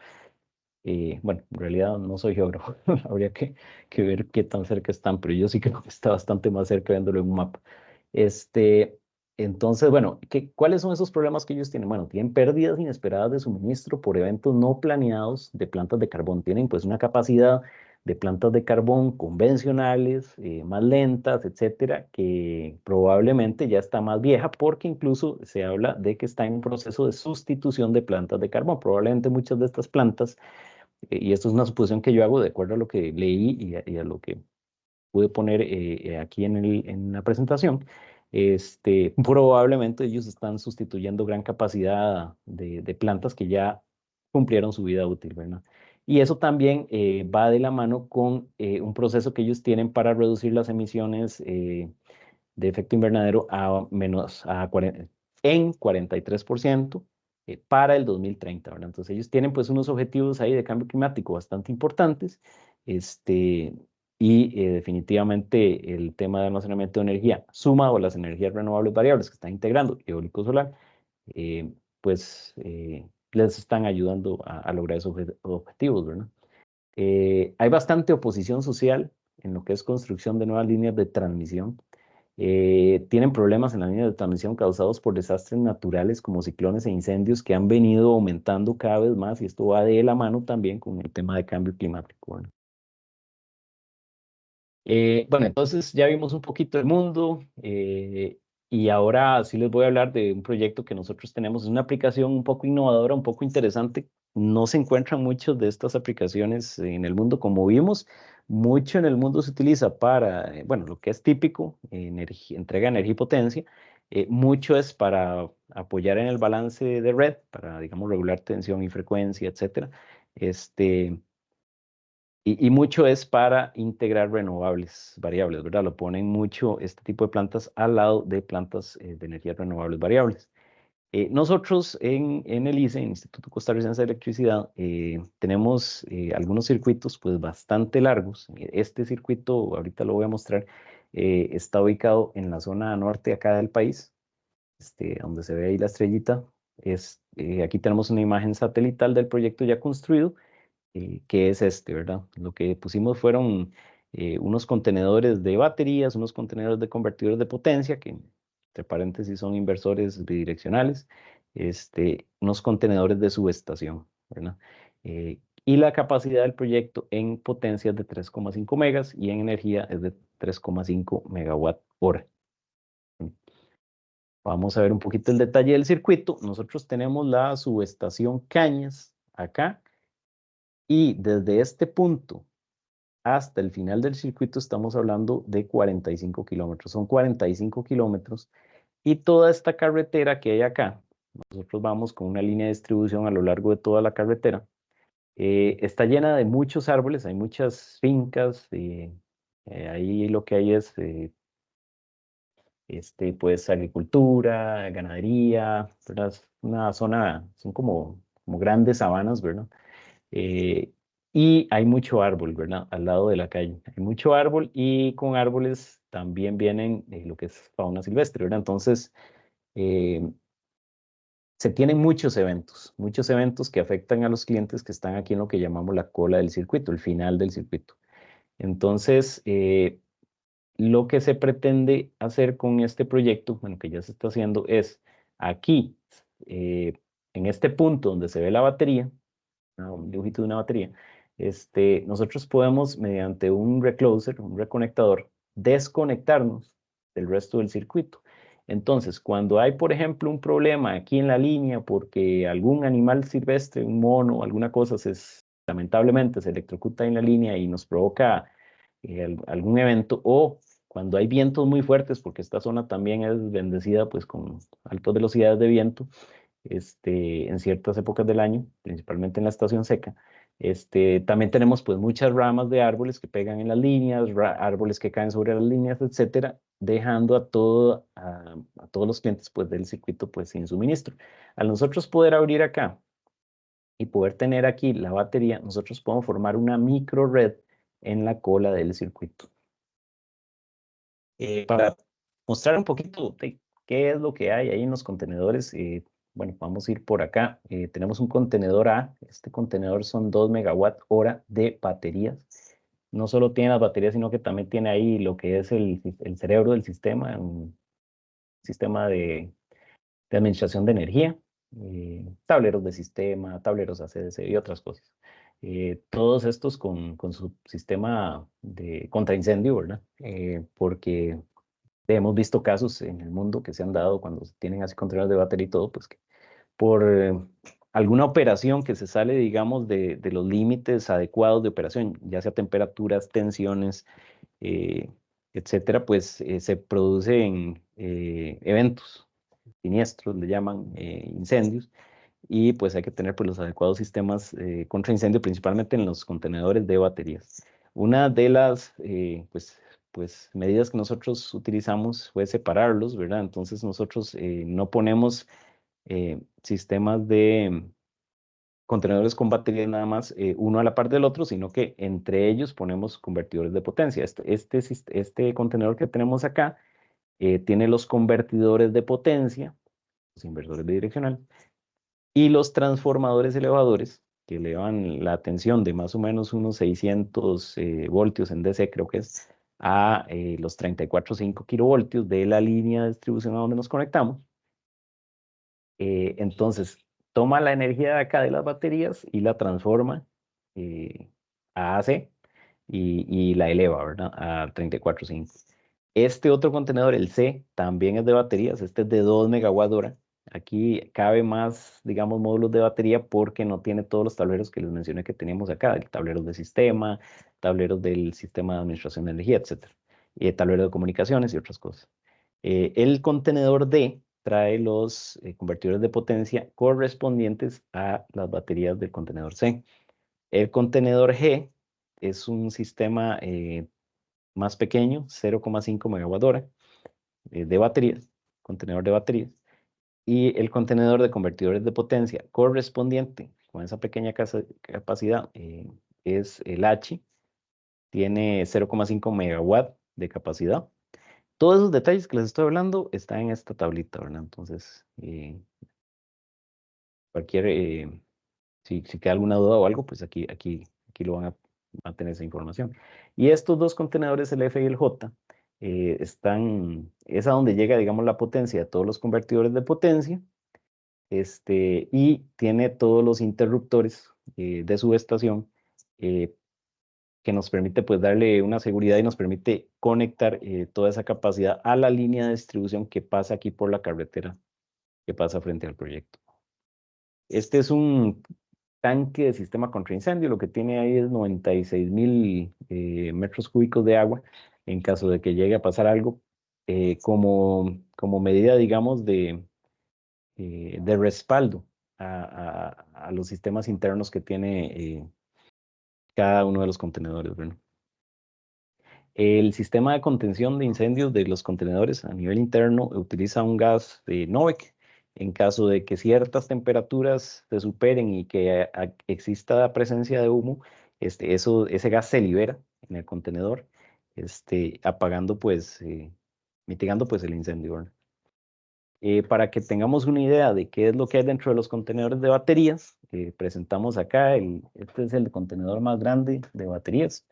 Bueno, en realidad no soy geógrafo, habría que ver qué tan cerca están, pero yo sí creo que está bastante más cerca viéndolo en un mapa. Este, entonces, bueno, ¿cuáles son esos problemas que ellos tienen? Bueno, tienen pérdidas inesperadas de suministro por eventos no planeados de plantas de carbón. Tienen pues una capacidad de plantas de carbón convencionales, más lentas, etcétera, que probablemente ya está más vieja porque incluso se habla de que está en un proceso de sustitución de plantas de carbón. Probablemente muchas de estas plantas, y esto es una suposición que yo hago de acuerdo a lo que leí y a lo que pude poner aquí en la presentación, probablemente ellos están sustituyendo gran capacidad de plantas que ya cumplieron su vida útil, ¿verdad? Y eso también va de la mano con un proceso que ellos tienen para reducir las emisiones de efecto invernadero en 43% para el 2030, ¿verdad? Entonces ellos tienen pues unos objetivos ahí de cambio climático bastante importantes, y definitivamente el tema de almacenamiento de energía sumado a las energías renovables variables que están integrando eólico solar, pues les están ayudando a lograr esos objetivos, ¿verdad? Hay bastante oposición social en lo que es construcción de nuevas líneas de transmisión. Tienen problemas en las líneas de transmisión causados por desastres naturales como ciclones e incendios que han venido aumentando cada vez más y esto va de la mano también con el tema de cambio climático, ¿no? Bueno, entonces ya vimos un poquito el mundo. Y ahora sí les voy a hablar de un proyecto que nosotros tenemos. Es una aplicación un poco innovadora, un poco interesante. No se encuentran muchas de estas aplicaciones en el mundo. Como vimos, mucho en el mundo se utiliza para, bueno, lo que es típico, entrega de energía y potencia. Mucho es para apoyar en el balance de red, para, digamos, regular tensión y frecuencia, etcétera. Y mucho es para integrar renovables variables, ¿verdad? Lo ponen mucho este tipo de plantas al lado de plantas de energías renovables variables. Nosotros en el ICE, en Instituto Costarricense de Electricidad, tenemos algunos circuitos pues bastante largos. Este circuito, ahorita lo voy a mostrar, está ubicado en la zona norte acá del país, donde se ve ahí la estrellita. Aquí tenemos una imagen satelital del proyecto ya construido, que es ¿verdad? Lo que pusimos fueron unos contenedores de baterías, unos contenedores de convertidores de potencia, que entre paréntesis son inversores bidireccionales, unos contenedores de subestación, ¿verdad? Y la capacidad del proyecto en potencia es de 3,5 megas y en energía es de 3,5 megawatt hora. Vamos a ver un poquito el detalle del circuito. Nosotros tenemos la subestación Cañas acá, y desde este punto hasta el final del circuito estamos hablando de 45 kilómetros. Son 45 kilómetros y toda esta carretera que hay acá, nosotros vamos con una línea de distribución a lo largo de toda la carretera, está llena de muchos árboles, hay muchas fincas, ahí lo que hay es pues agricultura, ganadería, ¿verdad? Es una zona, son como grandes sabanas, ¿verdad? Eh, y hay mucho árbol, ¿verdad? Al lado de la calle. Hay mucho árbol y con árboles también vienen lo que es fauna silvestre, ¿verdad? Entonces, eh, se tienen muchos eventos que afectan a los clientes que están aquí en lo que llamamos la cola del circuito, el final del circuito. Entonces, lo que se pretende hacer con este proyecto, bueno, que ya se está haciendo, es aquí, en este punto donde se ve la batería, un dibujito de una batería, nosotros podemos, mediante un recloser, un reconectador, desconectarnos del resto del circuito. Entonces, cuando hay, por ejemplo, un problema aquí en la línea porque algún animal silvestre, un mono, alguna cosa, lamentablemente se electrocuta en la línea y nos provoca algún evento, o cuando hay vientos muy fuertes, porque esta zona también es bendecida pues con altas velocidades de viento, en ciertas épocas del año, principalmente en la estación seca. También tenemos pues muchas ramas de árboles que pegan en las líneas, árboles que caen sobre las líneas, etcétera, dejando a todos los clientes pues del circuito pues sin suministro. Al nosotros poder abrir acá y poder tener aquí la batería, nosotros podemos formar una micro red en la cola del circuito. Para mostrar un poquito de qué es lo que hay ahí en los contenedores, bueno, vamos a ir por acá. Tenemos un contenedor A. Este contenedor son 2 megawatt hora de baterías. No solo tiene las baterías, sino que también tiene ahí lo que es el cerebro del sistema, un sistema de administración de energía, tableros de sistema, tableros ACDC y otras cosas. Todos estos con su sistema de contraincendio, ¿verdad? Porque hemos visto casos en el mundo que se han dado cuando se tienen así contenedores de batería y todo, pues que por alguna operación que se sale, digamos, de los límites adecuados de operación, ya sea temperaturas, tensiones, etcétera, pues se producen eventos siniestros, le llaman incendios, y pues hay que tener pues, los adecuados sistemas contra incendio, principalmente en los contenedores de baterías. Una de las pues, medidas que nosotros utilizamos fue separarlos, ¿verdad? Entonces nosotros no ponemos sistemas de contenedores con baterías nada más uno a la par del otro, sino que entre ellos ponemos convertidores de potencia. Este contenedor que tenemos acá tiene los convertidores de potencia, los inversores bidireccionales, y los transformadores elevadores, que elevan la tensión de más o menos unos 600 voltios en DC, creo que es, a los 34,5 kilovoltios de la línea de distribución a donde nos conectamos. Entonces, toma la energía de acá de las baterías y la transforma a AC y la eleva, ¿verdad? A 34,5. Este otro contenedor, el C, también es de baterías. Este es de 2 megawatt-hora. Aquí cabe más, digamos, módulos de batería porque no tiene todos los tableros que les mencioné que teníamos acá, el tablero de sistema, tableros del sistema de administración de energía, etc. Tablero de comunicaciones y otras cosas. El contenedor D trae los convertidores de potencia correspondientes a las baterías del contenedor C. El contenedor G es un sistema más pequeño, 0,5 megawatt-hora de baterías, contenedor de baterías. Y el contenedor de convertidores de potencia correspondiente con esa pequeña capacidad es el H, tiene 0,5 megawatt de capacidad. Todos esos detalles que les estoy hablando están en esta tablita, ¿verdad? Entonces, si queda alguna duda o algo, pues aquí lo van a tener esa información. Y estos dos contenedores, el F y el J, es a donde llega, digamos, la potencia de todos los convertidores de potencia, y tiene todos los interruptores de subestación que nos permite pues darle una seguridad y nos permite conectar toda esa capacidad a la línea de distribución que pasa aquí por la carretera que pasa frente al proyecto. Este es un tanque de sistema contra incendio, lo que tiene ahí es 96,000 metros cúbicos de agua en caso de que llegue a pasar algo, como medida, digamos, de respaldo a los sistemas internos que tiene cada uno de los contenedores. Bueno. El sistema de contención de incendios de los contenedores a nivel interno utiliza un gas de NOVEC. En caso de que ciertas temperaturas se superen y que exista presencia de humo, ese gas se libera en el contenedor, apagando pues, mitigando pues el incendio, ¿verdad? Para que tengamos una idea de qué es lo que hay dentro de los contenedores de baterías, presentamos acá, este es el contenedor más grande de baterías.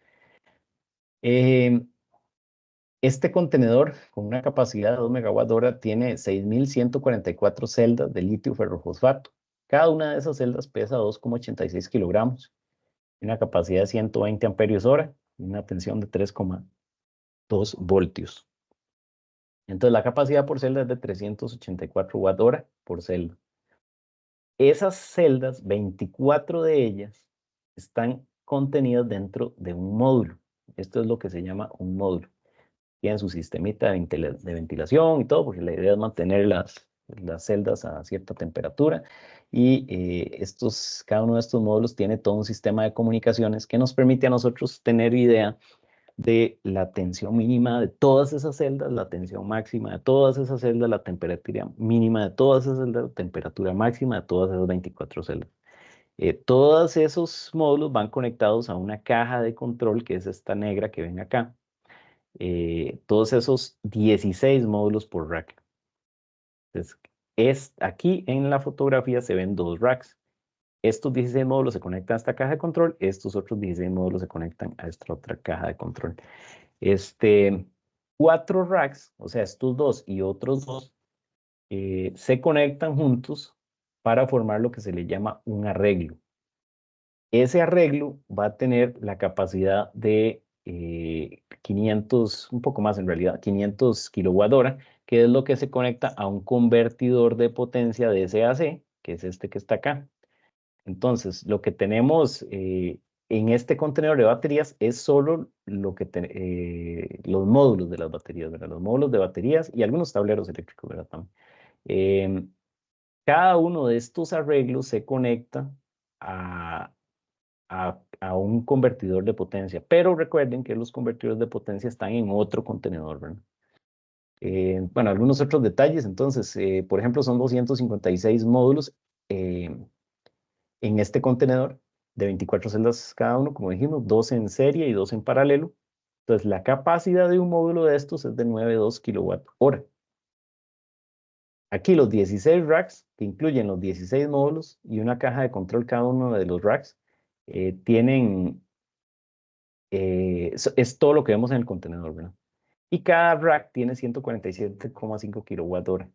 Este contenedor con una capacidad de 2 megawatt-hora tiene 6,144 celdas de litio ferrofosfato. Cada una de esas celdas pesa 2,86 kilogramos, una capacidad de 120 amperios hora y una tensión de 3,2 voltios. Entonces la capacidad por celda es de 384 watt-hora por celda. Esas celdas, 24 de ellas, están contenidas dentro de un módulo. Esto es lo que se llama un módulo. Tienen su sistemita de ventilación y todo, porque la idea es mantener las celdas a cierta temperatura. Y cada uno de estos módulos tiene todo un sistema de comunicaciones que nos permite a nosotros tener idea de la tensión mínima de todas esas celdas, la tensión máxima de todas esas celdas, la temperatura mínima de todas esas celdas, la temperatura máxima de todas esas 24 celdas. Todos esos módulos van conectados a una caja de control, que es esta negra que ven acá. Todos esos 16 módulos por rack. Entonces, aquí en la fotografía se ven 2 racks. Estos 16 módulos se conectan a esta caja de control, estos otros 16 módulos se conectan a esta otra caja de control. 4 racks, o sea, estos 2 y otros 2, se conectan juntos para formar lo que se le llama un arreglo. Ese arreglo va a tener la capacidad de 500, un poco más en realidad, 500 kilowatt-hora, que es lo que se conecta a un convertidor de potencia de DCAC, que es este que está acá. Entonces, lo que tenemos en este contenedor de baterías es solo los módulos de las baterías, ¿verdad? Los módulos de baterías y algunos tableros eléctricos, ¿verdad? También. Cada uno de estos arreglos se conecta a un convertidor de potencia, pero recuerden que los convertidores de potencia están en otro contenedor, ¿verdad? Bueno, algunos otros detalles, entonces, por ejemplo, son 256 módulos en este contenedor de 24 celdas cada uno, como dijimos, 2 en serie y 2 en paralelo. Entonces, la capacidad de un módulo de estos es de 9,2 kilowatt-hora. Aquí los 16 racks, que incluyen los 16 módulos y una caja de control cada uno de los racks, es todo lo que vemos en el contenedor, ¿verdad? Y cada rack tiene 147,5 kilowatt-hora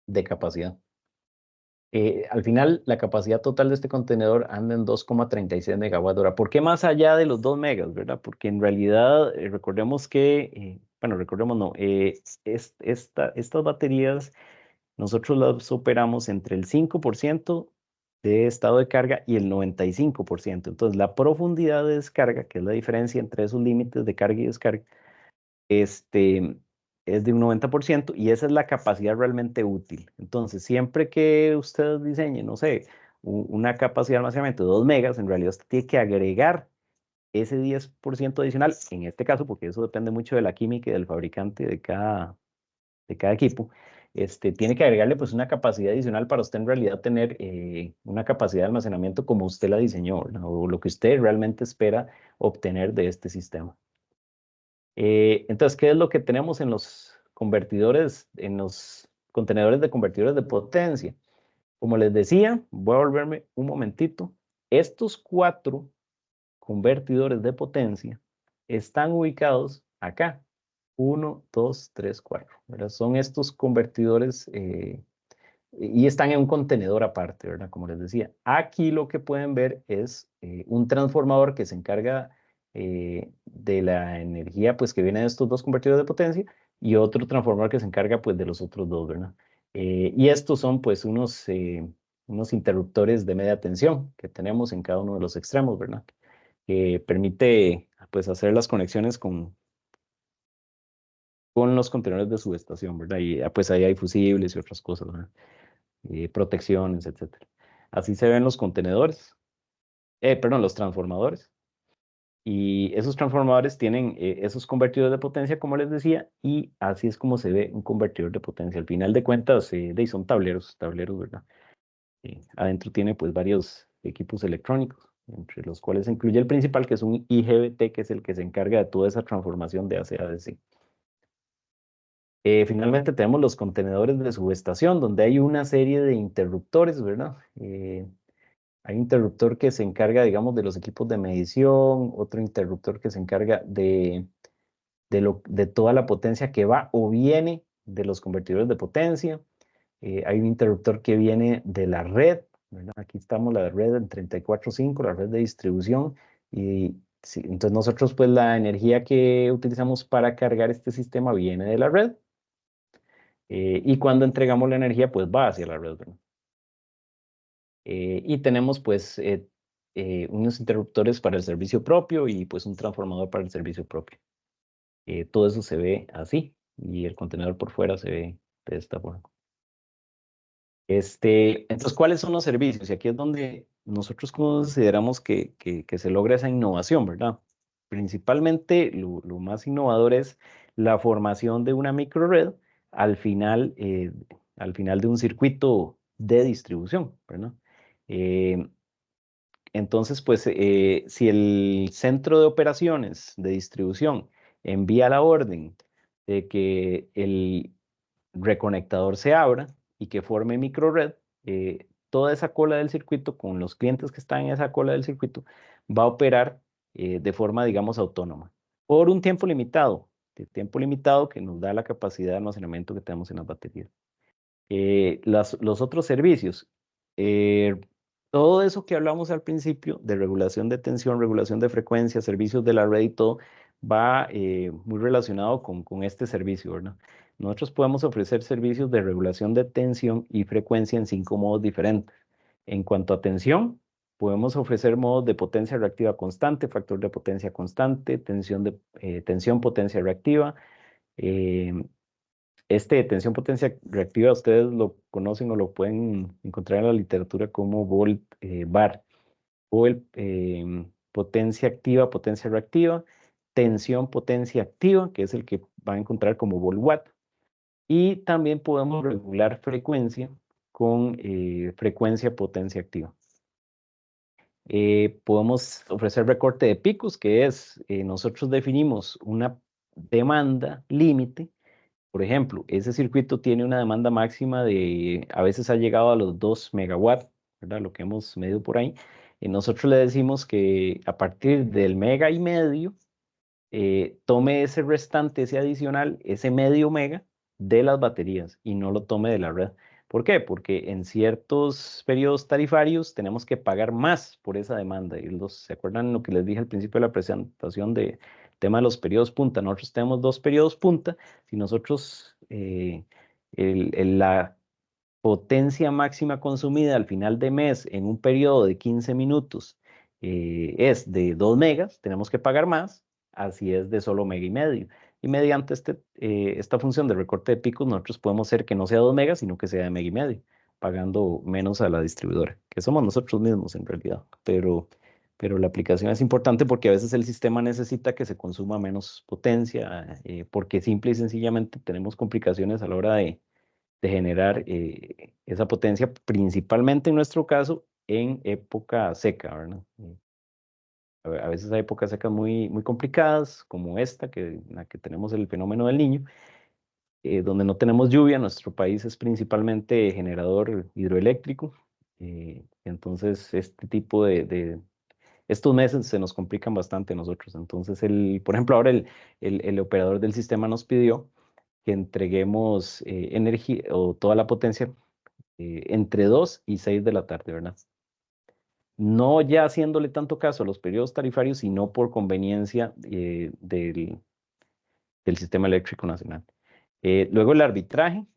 de capacidad. Al final, la capacidad total de este contenedor anda en 2,36 megawatt-hora. ¿Por qué más allá de los 2 megas, verdad? Porque en realidad, recordemos que bueno, recordemos, no, estas baterías nosotros las operamos entre el 5% de estado de carga y el 95%. Entonces, la profundidad de descarga, que es la diferencia entre esos límites de carga y descarga, es de un 90% y esa es la capacidad realmente útil. Entonces, siempre que usted diseñe, no sé, una capacidad de almacenamiento de 2 megas, en realidad usted tiene que agregar ese 10% adicional, en este caso, porque eso depende mucho de la química y del fabricante de cada equipo, tiene que agregarle pues una capacidad adicional para usted en realidad tener una capacidad de almacenamiento como usted la diseñó, ¿verdad? O lo que usted realmente espera obtener de este sistema. Entonces, ¿qué es lo que tenemos en los convertidores, en los contenedores de convertidores de potencia? Como les decía, voy a volverme un momentito. Estos 4 convertidores de potencia están ubicados acá. 1, 2, 3, 4. ¿Verdad? Son estos convertidores y están en un contenedor aparte, ¿verdad? Como les decía. Aquí lo que pueden ver es un transformador que se encarga de la energía pues, que viene de estos 2 convertidores de potencia y otro transformador que se encarga pues, de los otros 2, ¿verdad? Y estos son pues unos interruptores de media tensión que tenemos en cada uno de los extremos, ¿verdad? Que permite pues hacer las conexiones con los contenedores de subestación, ¿verdad? Y pues ahí hay fusibles y otras cosas, ¿verdad? Protecciones, etcétera. Así se ven los contenedores, perdón, los transformadores. Y esos transformadores tienen esos convertidores de potencia, como les decía, y así es como se ve un convertidor de potencia. Al final de cuentas, son tableros, ¿verdad? Adentro tiene pues varios equipos electrónicos, entre los cuales se incluye el principal, que es un IGBT, que es el que se encarga de toda esa transformación de AC a DC. Finalmente tenemos los contenedores de subestación, donde hay una serie de interruptores, ¿verdad? Hay un interruptor que se encarga, digamos, de los equipos de medición, otro interruptor que se encarga de toda la potencia que va o viene de los convertidores de potencia. Hay un interruptor que viene de la red, ¿verdad? Aquí estamos la red en 34.5, la red de distribución. Y sí, entonces nosotros, pues la energía que utilizamos para cargar este sistema viene de la red. Y cuando entregamos la energía, pues va hacia la red, ¿verdad? Y tenemos pues unos interruptores para el servicio propio y pues un transformador para el servicio propio. Todo eso se ve así y el contenedor por fuera se ve de esta forma. Entonces, ¿cuáles son los servicios? Y aquí es donde nosotros consideramos que se logra esa innovación, ¿verdad? Principalmente lo más innovador es la formación de una microred al final de un circuito de distribución, ¿verdad? Entonces, pues, si el centro de operaciones de distribución envía la orden de que el reconectador se abra y que forme microred, toda esa cola del circuito, con los clientes que están en esa cola del circuito, va a operar de forma, digamos, autónoma, por un tiempo limitado, que nos da la capacidad de almacenamiento que tenemos en las baterías. Los otros servicios, todo eso que hablamos al principio de regulación de tensión, regulación de frecuencia, servicios de la red y todo, va muy relacionado con este servicio, ¿verdad? Nosotros podemos ofrecer servicios de regulación de tensión y frecuencia en 5 modos diferentes. En cuanto a tensión, podemos ofrecer modos de potencia reactiva constante, factor de potencia constante, tensión potencia reactiva. De tensión potencia reactiva, ustedes lo conocen o lo pueden encontrar en la literatura como volt bar. Potencia activa, potencia reactiva. Tensión potencia activa, que es el que van a encontrar como volt watt. Y también podemos regular frecuencia con frecuencia potencia activa. Podemos ofrecer recorte de picos, que es, nosotros definimos una demanda límite. Por ejemplo, ese circuito tiene una demanda máxima de, a veces ha llegado a los 2 megawatts, ¿verdad? Lo que hemos medido por ahí. Y nosotros le decimos que a partir del mega y medio, tome ese restante, ese adicional, ese medio mega de las baterías y no lo tome de la red. ¿Por qué? Porque en ciertos periodos tarifarios tenemos que pagar más por esa demanda. ¿Se acuerdan lo que les dije al principio de la presentación del tema de los periodos punta? Nosotros tenemos 2 periodos punta. Si nosotros, la potencia máxima consumida al final de mes en un periodo de 15 minutos es de 2 megas, tenemos que pagar más, así es de solo mega y medio. Y mediante esta función de recorte de picos, nosotros podemos hacer que no sea 2 megas, sino que sea de mega y medio, pagando menos a la distribuidora, que somos nosotros mismos en realidad. Pero la aplicación es importante porque a veces el sistema necesita que se consuma menos potencia, porque simple y sencillamente tenemos complicaciones a la hora de generar esa potencia, principalmente en nuestro caso, en época seca, ¿verdad? A veces hay épocas secas muy complicadas, como esta, en la que tenemos el fenómeno del Niño, donde no tenemos lluvia. Nuestro país es principalmente generador hidroeléctrico, entonces este tipo estos meses se nos complican bastante a nosotros. Entonces, por ejemplo, ahora el operador del sistema nos pidió que entreguemos energía o toda la potencia entre 2 y 6 de la tarde, ¿verdad? No ya haciéndole tanto caso a los periodos tarifarios, sino por conveniencia del sistema eléctrico nacional. Luego el arbitraje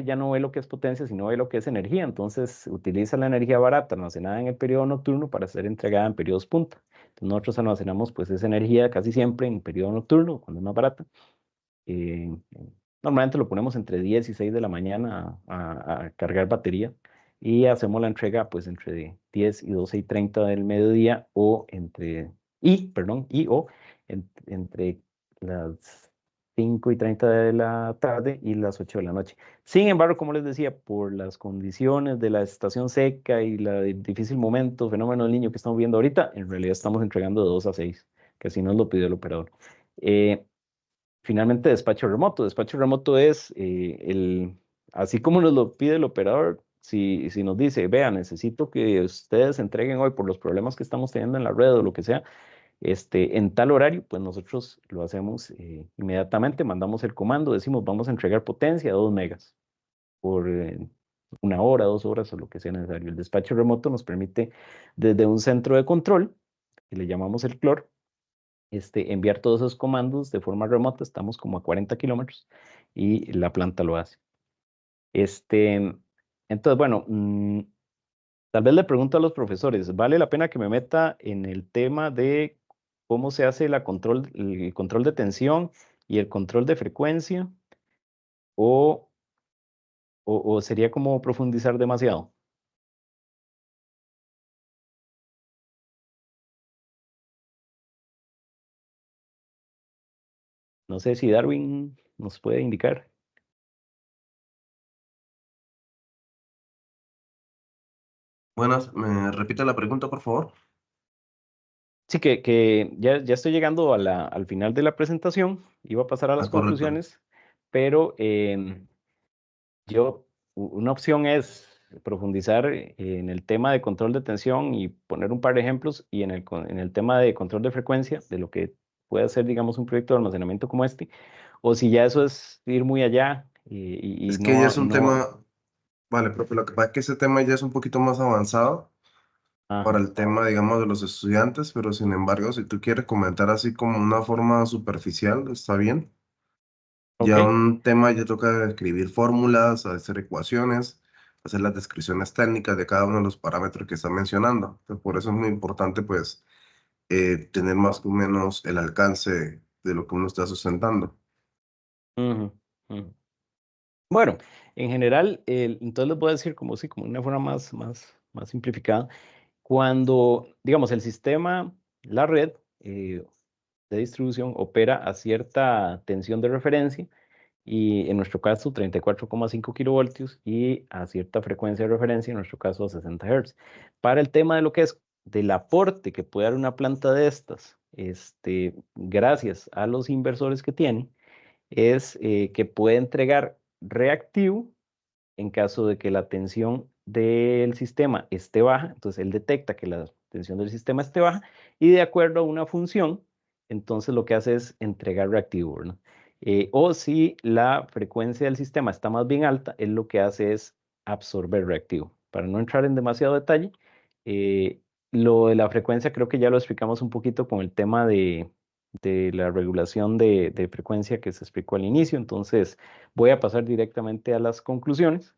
ya no ve lo que es potencia, sino ve lo que es energía. Entonces utiliza la energía barata almacenada en el periodo nocturno para ser entregada en periodos punta. Entonces nosotros almacenamos pues esa energía casi siempre en periodo nocturno, cuando es más barata. Normalmente lo ponemos entre 10 y 6 de la mañana a cargar batería y hacemos la entrega pues entre 10 y 12 y 30 del mediodía o entre las 5 y 30 de la tarde y las 8 de la noche. Sin embargo, como les decía, por las condiciones de la estación seca y el difícil momento, fenómeno del Niño que estamos viendo ahorita, en realidad estamos entregando de 2 a 6, que así nos lo pidió el operador. Finalmente, despacho remoto. Despacho remoto es, así como nos lo pide el operador, si nos dice, vea, necesito que ustedes entreguen hoy por los problemas que estamos teniendo en la red o lo que sea, en tal horario, pues nosotros lo hacemos inmediatamente, mandamos el comando, decimos, vamos a entregar potencia a 2 megas por 1 hora, 2 horas o lo que sea necesario. El despacho remoto nos permite, desde un centro de control, que le llamamos el CLOR, enviar todos esos comandos de forma remota. Estamos como a 40 kilómetros y la planta lo hace. Entonces, bueno, tal vez le pregunto a los profesores, ¿vale la pena que me meta en el tema de cómo se hace el control de tensión y el control de frecuencia? ¿O sería como profundizar demasiado? No sé si Darwin nos puede indicar. Buenas, ¿me repite la pregunta, por favor? Sí, que ya estoy llegando al final de la presentación, iba a pasar a las Correcto. conclusiones, pero una opción es profundizar en el tema de control de tensión y poner un par de ejemplos, y en el tema de control de frecuencia, de lo que puede ser, digamos, un proyecto de almacenamiento como este, o si ya eso es ir muy allá y Es que ya es un no, tema, vale, profe, lo que pasa es que ese tema ya es un poquito más avanzado para ajá, el tema, digamos, de los estudiantes, pero sin embargo, si tú quieres comentar así como una forma superficial, está bien. ok, Ya un tema ya toca escribir fórmulas, hacer ecuaciones, hacer las descripciones técnicas de cada uno de los parámetros que está mencionando. Entonces, por eso es muy importante, pues, tener más o menos el alcance de lo que uno está sustentando. ujú, ujú. Bueno, en general, entonces les voy a decir como sí, como una forma más simplificada. Cuando, digamos, el sistema, la red de distribución opera a cierta tensión de referencia, y en nuestro caso 34,5 kilovoltios, y a cierta frecuencia de referencia, en nuestro caso a 60 Hz. Para el tema de lo que es del aporte que puede dar una planta de estas, gracias a los inversores que tiene, es que puede entregar reactivo en caso de que la tensión del sistema esté baja. Entonces él detecta que la tensión del sistema esté baja y, de acuerdo a una función, entonces lo que hace es entregar reactivo, ¿verdad? O si la frecuencia del sistema está más bien alta, él lo que hace es absorber reactivo. Para no entrar en demasiado detalle, lo de la frecuencia creo que ya lo explicamos un poquito con el tema de la regulación de frecuencia que se explicó al inicio, entonces voy a pasar directamente a las conclusiones.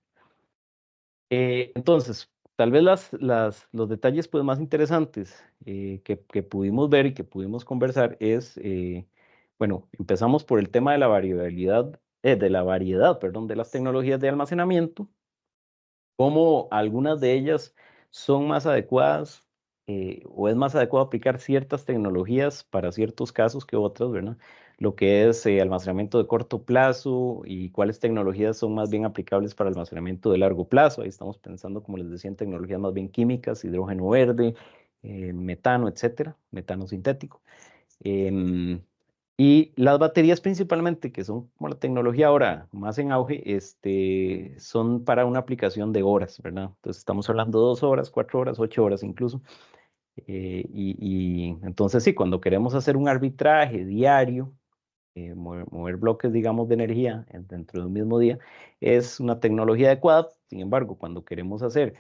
Entonces, tal vez los detalles pues, más interesantes que pudimos ver y que pudimos conversar es, bueno, empezamos por el tema de la variabilidad, perdón, de las tecnologías de almacenamiento, cómo algunas de ellas son más adecuadas o es más adecuado aplicar ciertas tecnologías para ciertos casos que otras, ¿verdad? Lo que es almacenamiento de corto plazo y cuáles tecnologías son más bien aplicables para almacenamiento de largo plazo. Ahí estamos pensando, como les decía, en tecnologías más bien químicas, hidrógeno verde, metano, etcétera, metano sintético. Y las baterías principalmente, que son como la tecnología ahora más en auge, son para una aplicación de horas, ¿verdad? Entonces estamos hablando de 2 horas, 4 horas, 8 horas incluso. Y entonces sí, cuando queremos hacer un arbitraje diario, mover bloques, digamos, de energía dentro de un mismo día, es una tecnología adecuada. Sin embargo, cuando queremos hacer,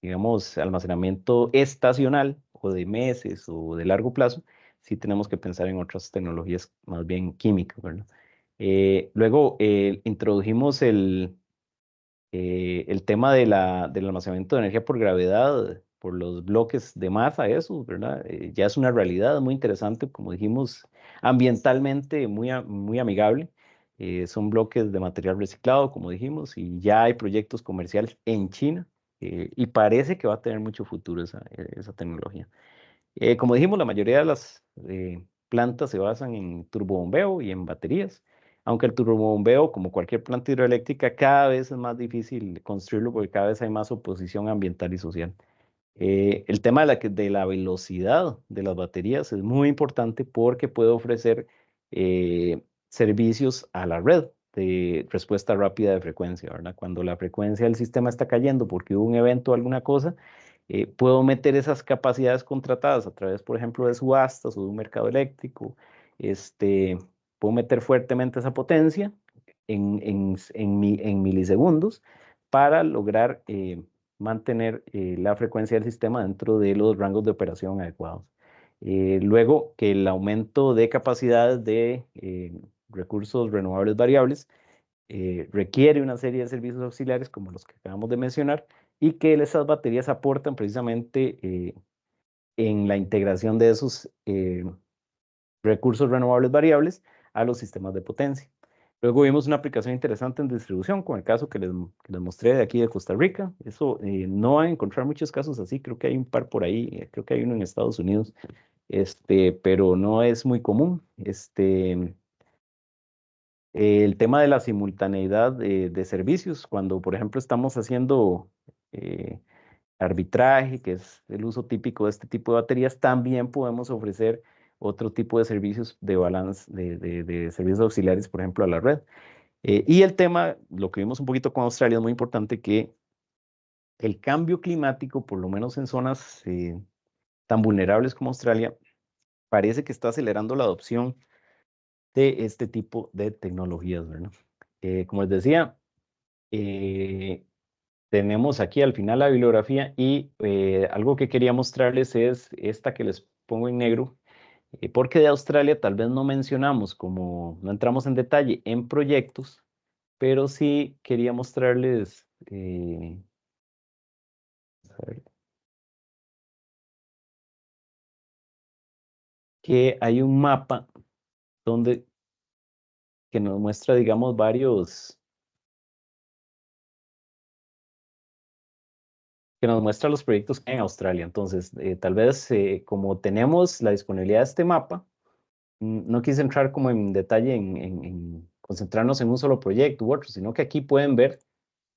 digamos, almacenamiento estacional o de meses o de largo plazo, sí tenemos que pensar en otras tecnologías más bien químicas, ¿verdad? Luego introdujimos el tema del almacenamiento de energía por gravedad, por los bloques de masa, eso, ¿verdad? Ya es una realidad muy interesante, como dijimos, ambientalmente muy amigable. Son bloques de material reciclado, como dijimos, y ya hay proyectos comerciales en China, y parece que va a tener mucho futuro esa tecnología. Como dijimos, la mayoría de las plantas se basan en turbobombeo y en baterías, aunque el turbobombeo, como cualquier planta hidroeléctrica, cada vez es más difícil construirlo porque cada vez hay más oposición ambiental y social. El tema de la velocidad de las baterías es muy importante porque puede ofrecer servicios a la red de respuesta rápida de frecuencia, ¿verdad? Cuando la frecuencia del sistema está cayendo porque hubo un evento o alguna cosa, puedo meter esas capacidades contratadas a través, por ejemplo, de subastas o de un mercado eléctrico. Puedo meter fuertemente esa potencia en milisegundos para lograr mantener la frecuencia del sistema dentro de los rangos de operación adecuados. Luego que el aumento de capacidades de recursos renovables variables requiere una serie de servicios auxiliares como los que acabamos de mencionar y que esas baterías aportan precisamente en la integración de esos recursos renovables variables a los sistemas de potencia. Luego vimos una aplicación interesante en distribución, con el caso que les mostré de aquí de Costa Rica. Eso no van a encontrar muchos casos así, creo que hay un par por ahí, creo que hay uno en Estados Unidos, pero no es muy común. El tema de la simultaneidad de servicios, cuando por ejemplo estamos haciendo arbitraje, que es el uso típico de este tipo de baterías, también podemos ofrecer otro tipo de servicios de balance, de servicios auxiliares, por ejemplo, a la red. Y el tema, lo que vimos un poquito con Australia, es muy importante que el cambio climático, por lo menos en zonas tan vulnerables como Australia, parece que está acelerando la adopción de este tipo de tecnologías, ¿verdad? Como les decía, tenemos aquí al final la bibliografía y algo que quería mostrarles es esta que les pongo en negro, porque de Australia tal vez no mencionamos, como no entramos en detalle en proyectos, pero sí quería mostrarles a ver, que hay un mapa donde que nos muestra, digamos, que nos muestra los proyectos que hay en Australia. Entonces, tal vez como tenemos la disponibilidad de este mapa, no quise entrar como en detalle en concentrarnos en un solo proyecto u otro, sino que aquí pueden ver,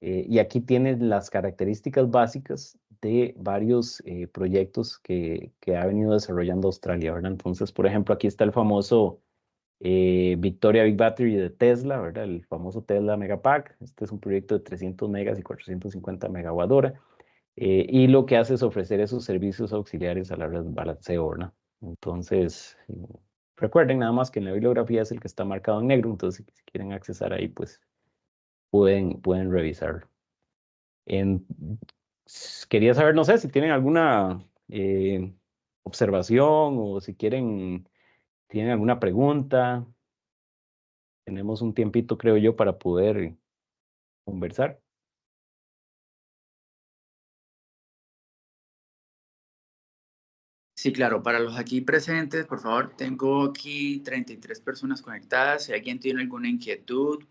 y aquí tienen las características básicas de varios proyectos que ha venido desarrollando Australia, ¿verdad? Entonces, por ejemplo, aquí está el famoso Victoria Big Battery de Tesla, ¿verdad? El famoso Tesla Megapack. Este es un proyecto de 300 megas y 450 megawatt hora. Y lo que hace es ofrecer esos servicios auxiliares a la red balanceo, ¿verdad? Entonces, recuerden nada más que en la bibliografía es el que está marcado en negro, entonces si quieren accesar ahí, pues pueden revisarlo. Quería saber, no sé, si tienen alguna observación o si tienen alguna pregunta. Tenemos un tiempito, creo yo, para poder conversar. Sí, claro, para los aquí presentes, por favor, tengo aquí 33 personas conectadas. Si alguien tiene alguna inquietud,